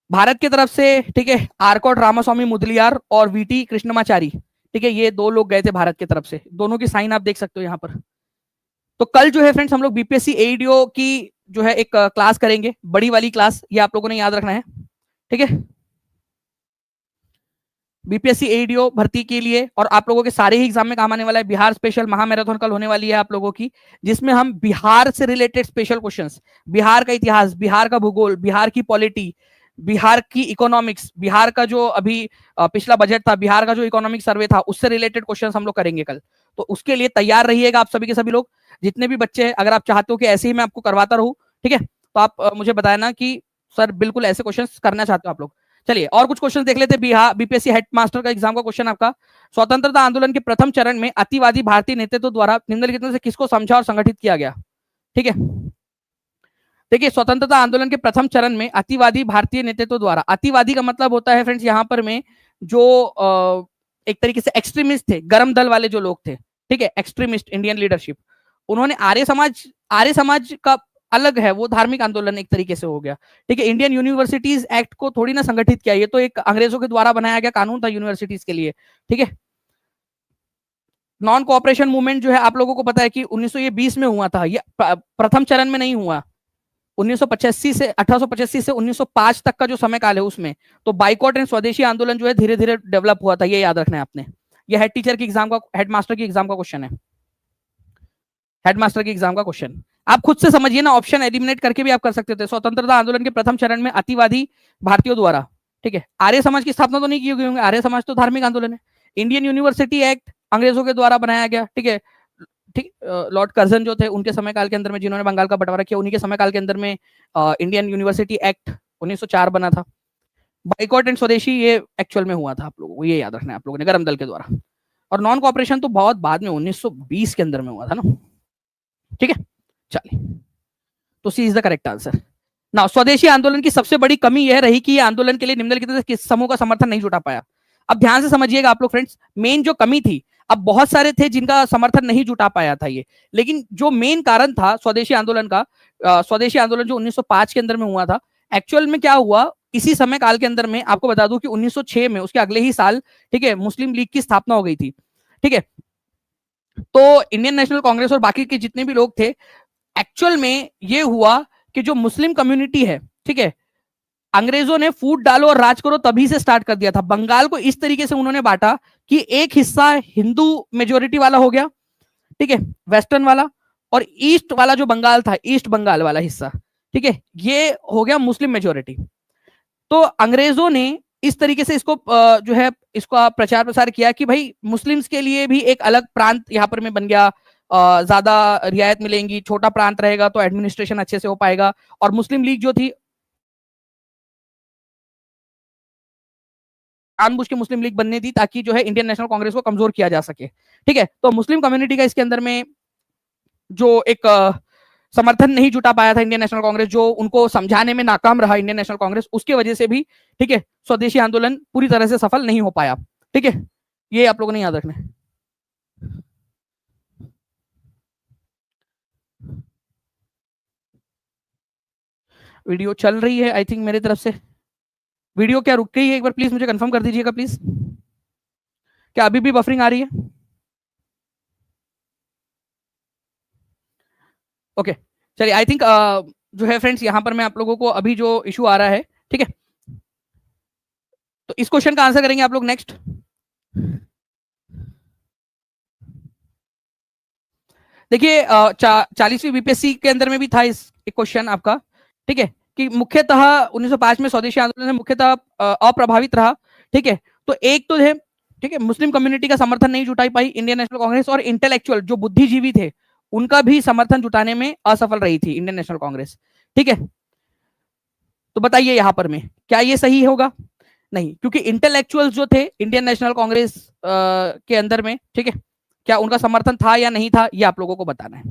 भारत की तरफ से, ठीक है। आरकोट रामास्वामी मुदलियार और वीटी कृष्णमाचारी, ठीक है, ये 2 लोग गए थे भारत की तरफ से, दोनों की साइन आप देख सकते हो यहाँ पर। तो कल जो है फ्रेंड्स हम लोग बीपीएससी एईडीओ की जो है एक क्लास करेंगे, बड़ी वाली क्लास, ये आप लोगों ने याद रखना है, ठीक है। बीपीएससी एईडीओ भर्ती के लिए और आप लोगों के सारे ही एग्जाम में काम आने वाला है। बिहार स्पेशल महामैराथन कल होने वाली है आप लोगों की, जिसमें हम बिहार से रिलेटेड स्पेशल क्वेश्चंस, बिहार का इतिहास, बिहार का भूगोल, बिहार की पॉलिटी, बिहार की इकोनॉमिक्स, बिहार का जो अभी पिछला बजट था, बिहार का जो इकोनॉमिक सर्वे था, उससे रिलेटेड क्वेश्चंस हम लोग करेंगे कल। तो उसके लिए तैयार रहिएगा आप सभी के सभी लोग, जितने भी बच्चे हैं। अगर आप चाहते हो कि ऐसे ही मैं आपको करवाता रहूं, ठीक है, तो आप मुझे बताना कि सर बिल्कुल ऐसे क्वेश्चंस करना चाहते हो आप लोग। चलिए और कुछ क्वेश्चन देख लेते हैं। बिहार बीपीएससी हेड मास्टर का एग्जाम का क्वेश्चन आपका, स्वतंत्रता आंदोलन के प्रथम चरण में अतिवादी भारतीय नेतृत्व द्वारा निम्नलिखित में से किसको समझा और संगठित किया गया, ठीक है। देखिए स्वतंत्रता आंदोलन के प्रथम चरण में अतिवादी भारतीय नेतृत्व द्वारा, अतिवादी का मतलब होता है फ्रेंड्स यहाँ पर में जो एक तरीके से एक्सट्रीमिस्ट थे, गरम दल वाले जो लोग थे, ठीक है, एक्सट्रीमिस्ट इंडियन लीडरशिप, उन्होंने आर्य समाज का अलग है, वो धार्मिक आंदोलन एक तरीके से हो गया, ठीक है। इंडियन यूनिवर्सिटीज एक्ट को थोड़ी ना संगठित किया, ये तो एक अंग्रेजों के द्वारा बनाया गया कानून था यूनिवर्सिटीज के लिए, ठीक है। नॉन कोऑपरेशन मूवमेंट जो है आप लोगों को पता है कि 1920 में हुआ था, ये प्रथम चरण में नहीं हुआ, 1985 से 1885 से 1905 तक का जो समय काल है उसमें, तो बाइकॉट एंड स्वदेशी आंदोलन जो है धीरे धीरे डेवलप हुआ था, ये याद रखना है आपने। ये हेड टीचर की एग्जाम का, हेड मास्टर की एग्जाम का क्वेश्चन है, हेडमास्टर की एग्जाम का क्वेश्चन। आप खुद से समझिए ना, ऑप्शन एलिमिनेट करके भी आप कर सकते थे। स्वतंत्रता आंदोलन के प्रथम चरण में अतिवादी भारतीयों द्वारा, ठीक है, आर्य समाज की स्थापना तो नहीं की गई होंगे, आर्य समाज तो धार्मिक आंदोलन है। इंडियन यूनिवर्सिटी एक्ट अंग्रेजों के द्वारा बनाया गया, ठीक है, ठीक। लॉर्ड कर्जन जो थे उनके समय काल के अंदर में, जिन्होंने बंगाल का बंटवारा किया, उन्हीं के समय काल के अंदर में इंडियन यूनिवर्सिटी एक्ट 1904 बना था। बाइकॉट एंड स्वदेशी ये एक्चुअल में हुआ था, आप लोगों को ये याद रखना है आप लोगों ने, गरम दल के द्वारा। और नॉन कोऑपरेशन तो बहुत बाद में 1920 के अंदर में हुआ था ना, ठीक है। चलिए, तो सी इज द करेक्ट आंसर। ना स्वदेशी आंदोलन की सबसे बड़ी कमी यह रही कि यह आंदोलन के लिए निम्नलिखित में से किस समूह का समर्थन नहीं जुटा पाया। अब ध्यान से समझिएगा आप लोग फ्रेंड्स, मेन जो कमी थी, अब बहुत सारे थे जिनका समर्थन नहीं जुटा पाया था ये, लेकिन जो मेन कारण था स्वदेशी आंदोलन का, स्वदेशी आंदोलन जो 1905 के अंदर में हुआ था, एक्चुअल में क्या हुआ इसी समय काल के अंदर में, आपको बता दूं कि 1906 में, उसके अगले ही साल, ठीक है, मुस्लिम लीग की स्थापना हो गई थी। ठीक है, तो इंडियन नेशनल कांग्रेस और बाकी के जितने भी लोग थे, एक्चुअल में ये हुआ कि जो मुस्लिम कम्युनिटी है, ठीक है, अंग्रेजों ने फूट डालो और राज करो तभी से स्टार्ट कर दिया था। बंगाल को इस तरीके से उन्होंने बांटा कि एक हिस्सा हिंदू मेजोरिटी वाला हो गया, ठीक है, वेस्टर्न वाला, और ईस्ट वाला जो बंगाल था, ईस्ट बंगाल वाला हिस्सा, ठीक है, ये हो गया मुस्लिम मेजोरिटी। तो अंग्रेजों ने इस तरीके से इसको जो है इसका प्रचार प्रसार किया कि भाई मुस्लिम्स के लिए भी एक अलग प्रांत यहाँ पर में बन गया, ज्यादा रियायत मिलेंगी, छोटा प्रांत रहेगा तो एडमिनिस्ट्रेशन अच्छे से हो पाएगा। और मुस्लिम लीग जो थी, जानबूझ के मुस्लिम लीग बनने दी ताकि जो है इंडियन नेशनल कांग्रेस को कमजोर किया जा सके। ठीक है, तो मुस्लिम कम्युनिटी का इसके अंदर में जो एक समर्थन नहीं जुटा पाया था इंडियन नेशनल कांग्रेस, जो उनको समझाने में नाकाम रहा इंडियन नेशनल कांग्रेस, उसके वजह से भी, ठीक है, स्वदेशी आंदोलन पूरी तरह से सफल नहीं हो पाया। ठीक है, ये आप लोगों ने याद रखना है। वीडियो चल रही है आई थिंक मेरी तरफ से। वीडियो क्या रुक गई है, एक बार प्लीज मुझे कंफर्म कर दीजिएगा प्लीज, क्या अभी भी बफरिंग आ रही है? ओके, चलिए, आई थिंक जो है फ्रेंड्स, यहां पर मैं आप लोगों को अभी जो इशू आ रहा है, ठीक है, तो इस क्वेश्चन का आंसर करेंगे आप लोग नेक्स्ट। देखिए 40वीं बीपीएससी के अंदर में भी था इस क्वेश्चन आपका, ठीक है, कि मुख्यतः 1905 में स्वदेशी आंदोलन से मुख्यतः अप्रभावित रहा। ठीक है, तो एक तो है, ठीक है, मुस्लिम कम्युनिटी का समर्थन नहीं जुटाई पाई इंडियन नेशनल कांग्रेस, और इंटेलेक्चुअल जो बुद्धिजीवी थे उनका भी समर्थन जुटाने में असफल रही थी इंडियन नेशनल कांग्रेस। ठीक है, तो बताइए यहां पर में क्या ये सही होगा? नहीं, क्योंकि इंटेलेक्चुअल्स जो थे इंडियन नेशनल कांग्रेस के अंदर में, ठीक है, क्या उनका समर्थन था या नहीं था, ये आप लोगों को बताना है।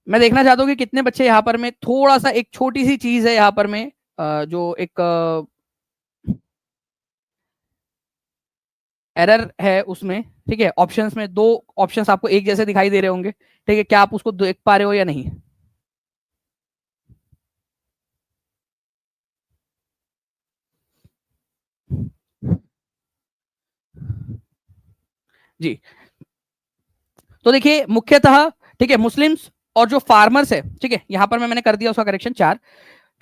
मैं देखना चाहता हूँ कि कितने बच्चे यहाँ पर में, थोड़ा सा एक छोटी सी चीज है यहाँ पर में, जो एक एरर है उसमें, ठीक है, ऑप्शंस में दो ऑप्शंस आपको एक जैसे दिखाई दे रहे होंगे, ठीक है, क्या आप उसको देख पा रहे हो या नहीं? जी, तो देखिए मुख्यतः, ठीक है, मुस्लिम्स और जो फार्मर्स है, ठीक है, यहां पर मैंने कर दिया उसका करेक्शन 4,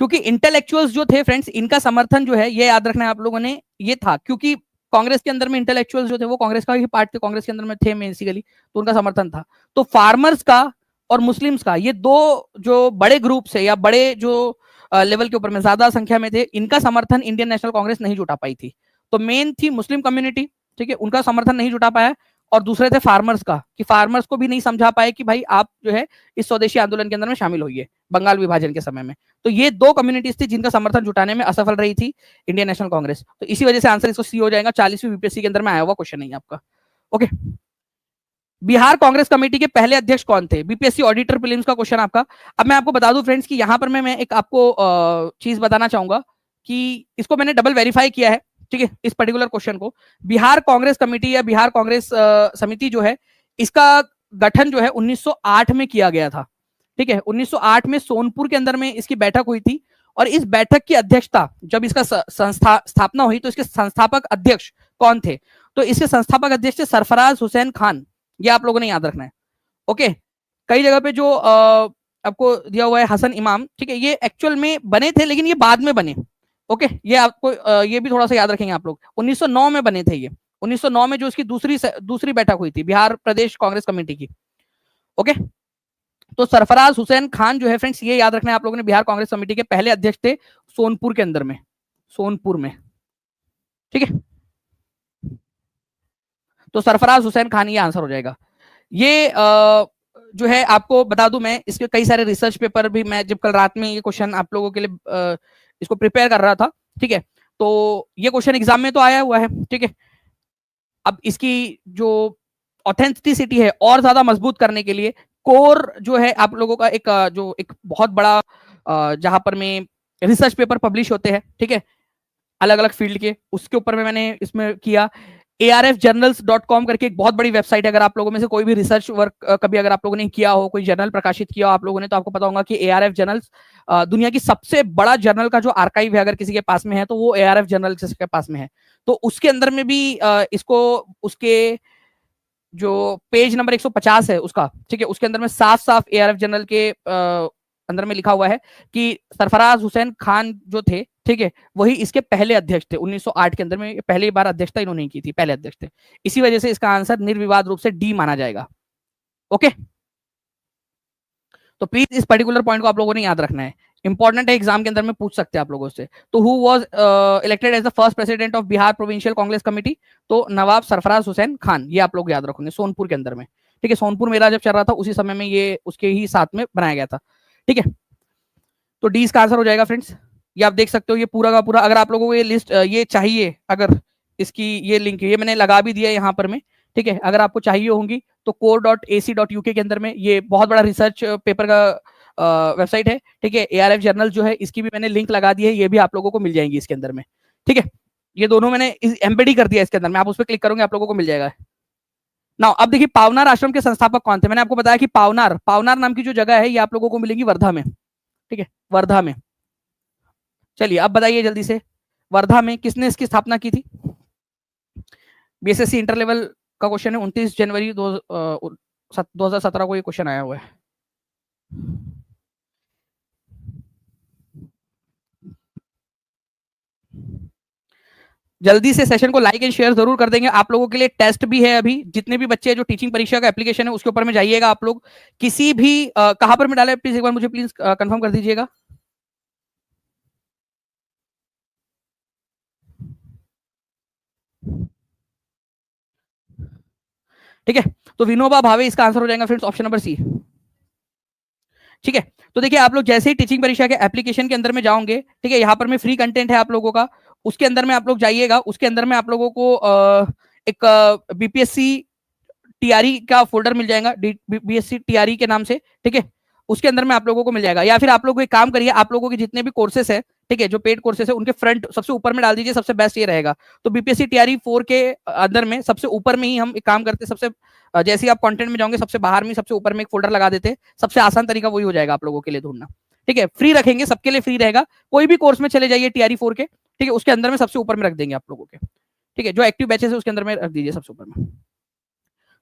क्योंकि इंटेलेक्चुअल्स जो थे फ्रेंड्स, इनका समर्थन जो है ये याद रखना है आप लोगों ने, ये था क्योंकि कांग्रेस के अंदर में इंटेलेक्चुअल्स जो थे वो कांग्रेस का ही पार्ट थे, कांग्रेस के अंदर में थे बेसिकली, तो उनका समर्थन था। तो फार्मर्स का और मुस्लिम्स का, ये दो जो बड़े ग्रुप है या बड़े जो लेवल के ऊपर में ज्यादा संख्या में थे, इनका समर्थन इंडियन नेशनल कांग्रेस नहीं जुटा पाई थी। तो मेन थी मुस्लिम कम्युनिटी, ठीक है, उनका समर्थन नहीं जुटा पाया, और दूसरे थे फार्मर्स का, कि फार्मर्स को भी नहीं समझा पाए कि भाई आप जो है इस स्वदेशी आंदोलन के अंदर में शामिल होइए बंगाल विभाजन के समय में। तो ये दो कम्युनिटीज थी जिनका समर्थन जुटाने में असफल रही थी इंडियन नेशनल कांग्रेस। तो इसी वजह से आंसर इसको सी हो जाएगा, 40वीं बीपीएससी के अंदर में आया हुआ क्वेश्चन नहीं आपका। ओके, बिहार कांग्रेस कमेटी के पहले अध्यक्ष कौन थे? बीपीएससी ऑडिटर प्रीलिम्स का क्वेश्चन आपका। अब मैं आपको बता दूं फ्रेंड्स कि यहां पर मैं एक आपको चीज बताना चाहूंगा कि इसको मैंने डबल वेरीफाई किया है, ठीक है, इस पर्टिकुलर क्वेश्चन को। बिहार कांग्रेस कमेटी या बिहार कांग्रेस समिति जो है, इसका गठन जो है 1908 में किया गया था। ठीक है, 1908 में सोनपुर के अंदर में इसकी बैठक हुई थी, और इस बैठक की अध्यक्षता, जब इसका स्थापना हुई तो इसके संस्थापक अध्यक्ष कौन थे? तो इसके संस्थापक अध्यक्ष थे सरफराज हुसैन खान, ये आप लोगों ने याद रखना है। ओके, कई जगह पे जो आपको दिया हुआ है हसन इमाम, ठीक है, ये एक्चुअल में बने थे लेकिन ये बाद में बने। ओके, ये आपको ये भी थोड़ा सा याद रखेंगे आप लोग, 1909 में बने थे ये, 1909 में जो इसकी दूसरी बैठक हुई थी बिहार प्रदेश कांग्रेस कमेटी की। ओके, तो सरफराज हुसैन खान जो है फ्रेंड्स, ये याद रखना है आप लोगों ने, बिहार कांग्रेस कमेटी के पहले अध्यक्ष थे सोनपुर के अंदर में, सोनपुर में। ठीक है, तो सरफराज हुसैन खान ये आंसर हो जाएगा। ये जो है आपको बता दूं, मैं इसके कई सारे रिसर्च पेपर भी, मैं जब कल रात में ये क्वेश्चन आप लोगों के लिए इसको प्रिपेयर कर रहा था, ठीक है, तो ये क्वेश्चन एग्जाम में तो आया हुआ है, ठीक है। अब इसकी जो ऑथेंटिसिटी है और ज्यादा मजबूत करने के लिए, कोर जो है आप लोगों का एक जो एक बहुत बड़ा जहां पर में रिसर्च पेपर पब्लिश होते हैं, ठीक है, अलग अलग फील्ड के, उसके ऊपर में मैंने इसमें किया। arfjournals.com करके एक बहुत बड़ी वेबसाइट है। अगर आप लोगों में से कोई भी रिसर्च वर्क कभी अगर आप लोगों ने किया हो, कोई जर्नल प्रकाशित किया हो आप लोगों ने, तो आपको पता होगा कि ARF जर्नल्स दुनिया की सबसे बड़ा जर्नल का जो आर्काइव है, अगर किसी के पास में है तो वो ARF जर्नल के पास में है। तो उसके अंदर में भी इसको उसके जो पेज नंबर 150 है उसका, ठीक है, उसके अंदर में साफ साफ ARF जनरल के अंदर में लिखा हुआ है कि सरफराज हुसैन खान जो थे, ठीक है, वही इसके पहले अध्यक्ष थे। 1908 के अंदर में पहली बार अध्यक्षता इन्होंने की थी, पहले अध्यक्ष थे। इसी वजह से इसका आंसर निर्विवाद रूप से डी माना जाएगा। ओके, तो प्लीज इस पर्टिकुलर पॉइंट को आप लोगों ने याद रखना है, इंपॉर्टेंट है, एग्जाम के अंदर में पूछ सकते हैं आप लोगों से। तो who was elected as the first president of Bihar provincial Congress committee? तो नवाब सरफराज हुसैन खान, ये आप लोग याद रखोगे, सोनपुर के अंदर में, ठीक है। सोनपुर मेला जब चल रहा था उसी समय में ये उसके ही साथ में बनाया गया था, ठीक है। तो डी इसका आंसर हो जाएगा फ्रेंड्स। ये आप देख सकते हो, ये पूरा का पूरा, अगर आप लोगों को ये लिस्ट ये चाहिए, अगर इसकी ये लिंक ये मैंने लगा भी दिया है यहाँ पर में, ठीक है, अगर आपको चाहिए होंगी तो core.ac.uk के अंदर में ये बहुत बड़ा रिसर्च पेपर का वेबसाइट है, ठीक है। ARF जर्नल जो है इसकी भी मैंने लिंक लगा दी है, ये भी आप लोगों को मिल जाएंगी इसके अंदर में, ठीक है। ये दोनों मैंने एम्बेडी कर दिया इसके अंदर में, आप उस पर क्लिक करोगे आप लोगों को मिल जाएगा। नाउ अब देखिए, पावनार आश्रम के संस्थापक कौन थे? मैंने आपको बताया कि पावनार, पावनार नाम की जो जगह है ये आप लोगों को मिलेगी वर्धा में, ठीक है, वर्धा में। चलिए अब बताइए जल्दी से, वर्धा में किसने इसकी स्थापना की थी? BSSC इंटर लेवल का क्वेश्चन है, 29 जनवरी 2017 को ये क्वेश्चन आया हुआ है। जल्दी से सेशन को लाइक एंड शेयर जरूर कर देंगे। आप लोगों के लिए टेस्ट भी है अभी, जितने भी बच्चे जो टीचिंग परीक्षा का एप्लीकेशन है उसके ऊपर में जाइएगा आप लोग। किसी भी कहां पर में डाला है प्लीज एक बार मुझे प्लीज कंफर्म कर दीजिएगा। ठीक है, तो विनोबा भावे इसका आंसर हो जाएगा फ्रेंड्स, ऑप्शन नंबर सी, ठीक है। तो देखिए आप लोग जैसे ही टीचिंग परीक्षा के एप्लीकेशन के अंदर में जाओगे, ठीक है, यहाँ पर में फ्री कंटेंट है आप लोगों का, उसके अंदर में आप लोग जाइएगा, उसके अंदर में आप लोगों को एक BPSC TRE का फोल्डर मिल जाएगा, BSc TRE के नाम से, ठीक है। उसके अंदर में आप लोगों को मिल जाएगा, या फिर आप लोग एक काम करिए, आप लोगों के जितने भी कोर्सेस है, ठीक है, जो पेड कोर्सेस है उनके फ्रंट सबसे ऊपर में डाल दीजिए, सबसे बेस्ट ये रहेगा। तो BPSC TRE 4 के अंदर में सबसे ऊपर में ही हम एक काम करते, सबसे जैसे ही आप कंटेंट में जाओगे सबसे बाहर में सबसे ऊपर में एक फोल्डर लगा देते, सबसे आसान तरीका वही हो जाएगा आप लोगों के लिए ढूंढना, ठीक है। फ्री रखेंगे, सबके लिए फ्री रहेगा, कोई भी कोर्स में चले जाइए TRE 4 के, ठीक है, उसके अंदर में सबसे ऊपर में रख देंगे आप लोगों के, ठीक है। जो एक्टिव बैचेस है उसके अंदर में रख दीजिए सबसे ऊपर में।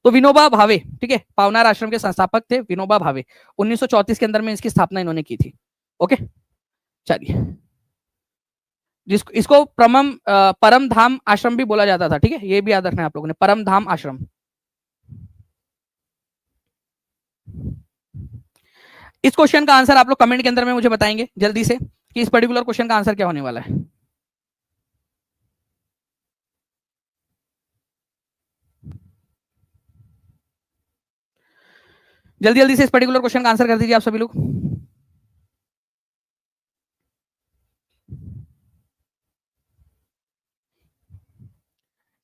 तो विनोबा भावे, ठीक है, पावनार आश्रम के संस्थापक थे विनोबा भावे, 1934 के अंदर में इसकी स्थापना इन्होंने की थी। ओके, चलिए, जिसको इसको परम धाम आश्रम भी बोला जाता था, ठीक है, ये भी याद रखना है आप लोगों ने, परम धाम आश्रम। इस क्वेश्चन का आंसर आप लोग कमेंट के अंदर में मुझे बताएंगे जल्दी से कि इस पर्टिकुलर क्वेश्चन का आंसर क्या होने वाला है। जल्दी जल्दी से इस पर्टिकुलर क्वेश्चन का आंसर कर दीजिए आप सभी लोग।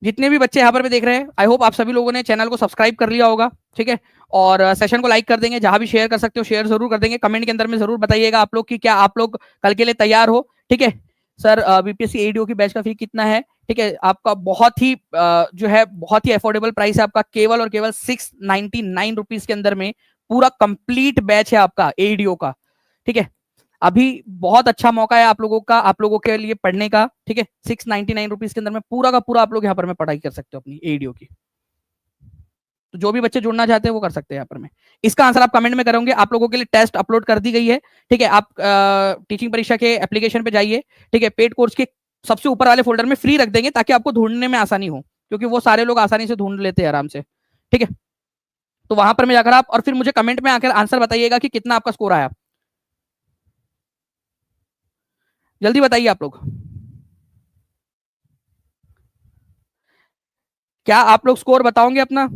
जितने भी बच्चे यहाँ पर भी देख रहे हैं, आई होप आप सभी लोगों ने चैनल को सब्सक्राइब कर लिया होगा, ठीक है, और सेशन को लाइक कर देंगे, जहां भी शेयर कर सकते हो शेयर जरूर कर देंगे। कमेंट के अंदर में जरूर बताइएगा आप लोग कि क्या आप लोग कल के लिए तैयार हो, ठीक है। सर BPSC ADO की बैच का फी कितना है? ठीक है, आपका बहुत ही जो है बहुत ही अफोर्डेबल प्राइस है आपका, केवल और केवल 699 रुपीज के अंदर में पूरा कंप्लीट बैच है आपका ADO का, ठीक है। अभी बहुत अच्छा मौका है आप लोगों के लिए पढ़ने का, ठीक है। 699 रुपीज के अंदर में पूरा का पूरा आप लोग यहाँ पर में पढ़ाई कर सकते हो अपनी ADO की। तो जो भी बच्चे जुड़ना चाहते हैं वो कर सकते हैं यहाँ पर में। इसका आंसर आप कमेंट में करोगे, आप लोगों के लिए टेस्ट अपलोड कर दी गई है, ठीक है। आप टीचिंग परीक्षा के एप्लीकेशन पे जाइए, ठीक है, पेड कोर्स के सबसे ऊपर वाले फोल्डर में फ्री रख देंगे ताकि आपको ढूंढने में आसानी हो, क्योंकि वो सारे लोग आसानी से ढूंढ लेते हैं आराम से, ठीक है। तो वहां पर में जाकर आप और फिर मुझे कमेंट में आकर आंसर बताइएगा कि कितना आपका स्कोर आया, जल्दी बताइए आप लोग। क्या आप लोग स्कोर बताओगे अपना?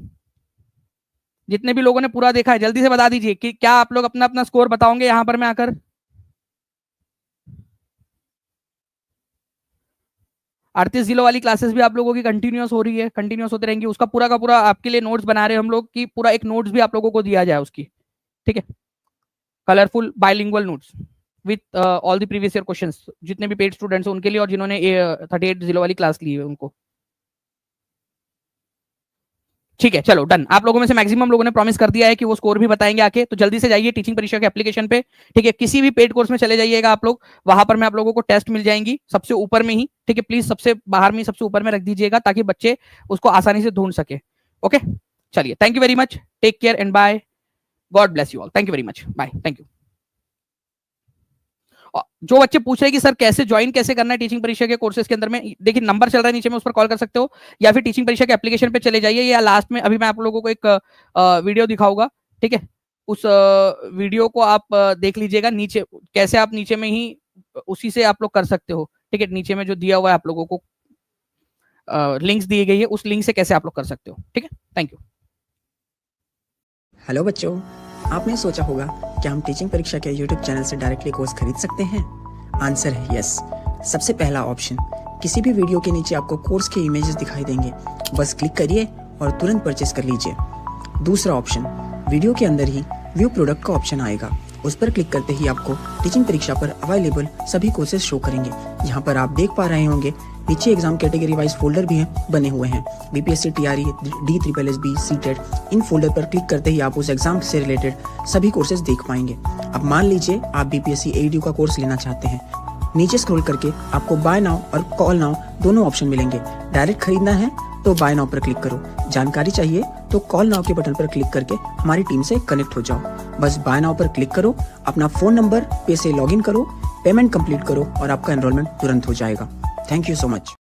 जितने भी लोगों ने पूरा देखा है जल्दी से बता दीजिए कि क्या आप लोग अपना अपना स्कोर बताओगे यहां पर मैं आकर। अड़तीस जिलों वाली क्लासेस भी आप लोगों की कंटिन्यूस हो रही है, कंटिन्यूस होती रहेंगी, उसका पूरा का पूरा आपके लिए नोट्स बना रहे हैं हम लोग कि पूरा एक नोट्स भी आप लोगों को दिया जाए उसकी, ठीक है, colourful bilingual notes. With all the previous year questions, जितने भी पेड स्टूडेंट्स हैं उनके लिए और जिन्होंने 38 वाली क्लास ली है उनको। ठीक है, चलो डन। आप लोगों में से मैक्सिमम लोगों ने प्रॉमिस कर दिया है कि वो स्कोर भी बताएंगे आके, तो जल्दी से जाइए टीचिंग परीक्षा के एप्लीकेशन पे। ठीक है, किसी भी पेड कोर्स में चले जाइएगा आप लोग, वहां पर मैं आप लोगों को टेस्ट मिल जाएंगी सबसे ऊपर में ही। ठीक है, प्लीज सबसे बाहर में सबसे ऊपर में रख दीजिएगा ताकि बच्चे उसको आसानी से ढूंढ सके। ओके, चलिए, thank you very much, take care and bye, God bless you all, thank you very much, bye, thank you. जो बच्चे पूछ रहे हैं कि सर कैसे ज्वाइन कैसे करना है टीचिंग परीक्षा के कोर्सेज के अंदर में, देखिए नंबर चल रहा है नीचे में, उस पर कॉल कर सकते हो, या फिर टीचिंग परीक्षा के एप्लीकेशन पे चले जाइए, या लास्ट में अभी मैं आप लोगों को एक वीडियो दिखाऊंगा। ठीक है, उस वीडियो को आप देख लीजिएगा, नीचे कैसे आप नीचे में ही उसी से आप लोग कर सकते हो। ठीक है, नीचे में जो दिया हुआ है आप लोगों को लिंक्स दी गई है, उस लिंक से कैसे आप लोग कर सकते हो। ठीक है, थैंक यू। हेलो बच्चों, आपने सोचा होगा कि हम टीचिंग परीक्षा के YouTube चैनल से डायरेक्टली कोर्स खरीद सकते हैं। आंसर है यस। सबसे पहला ऑप्शन, किसी भी वीडियो के नीचे आपको कोर्स के इमेजेस दिखाई देंगे, बस क्लिक करिए और तुरंत परचेस कर लीजिए। दूसरा ऑप्शन, वीडियो के अंदर ही व्यू प्रोडक्ट का ऑप्शन आएगा, उस पर क्लिक करते ही आपको टीचिंग परीक्षा पर अवेलेबल सभी कोर्सेज शो करेंगे। यहाँ पर आप देख पा रहे होंगे नीचे एग्जाम कैटेगरी वाइज फोल्डर भी बने हुए हैं, BPSC, TRE, DSSB, CTET. In folder पर क्लिक करते ही आप उस एग्जाम से रिलेटेड सभी कोर्सेज देख पाएंगे। अब मान लीजिए आप बीपीएससी AEDU का कोर्स लेना चाहते हैं, नीचे स्क्रॉल करके आपको बाय नाउ और कॉल नाउ दोनों ऑप्शन मिलेंगे। डायरेक्ट खरीदना है तो बाय नाउ पर क्लिक करो, जानकारी चाहिए तो कॉल नाउ के बटन पर क्लिक करके हमारी टीम से कनेक्ट हो जाओ। बस बाय नाउ पर क्लिक करो, अपना फोन नंबर पे से लॉगिन करो, पेमेंट कंप्लीट करो और आपका एनरोलमेंट तुरंत हो जाएगा। Thank you so much.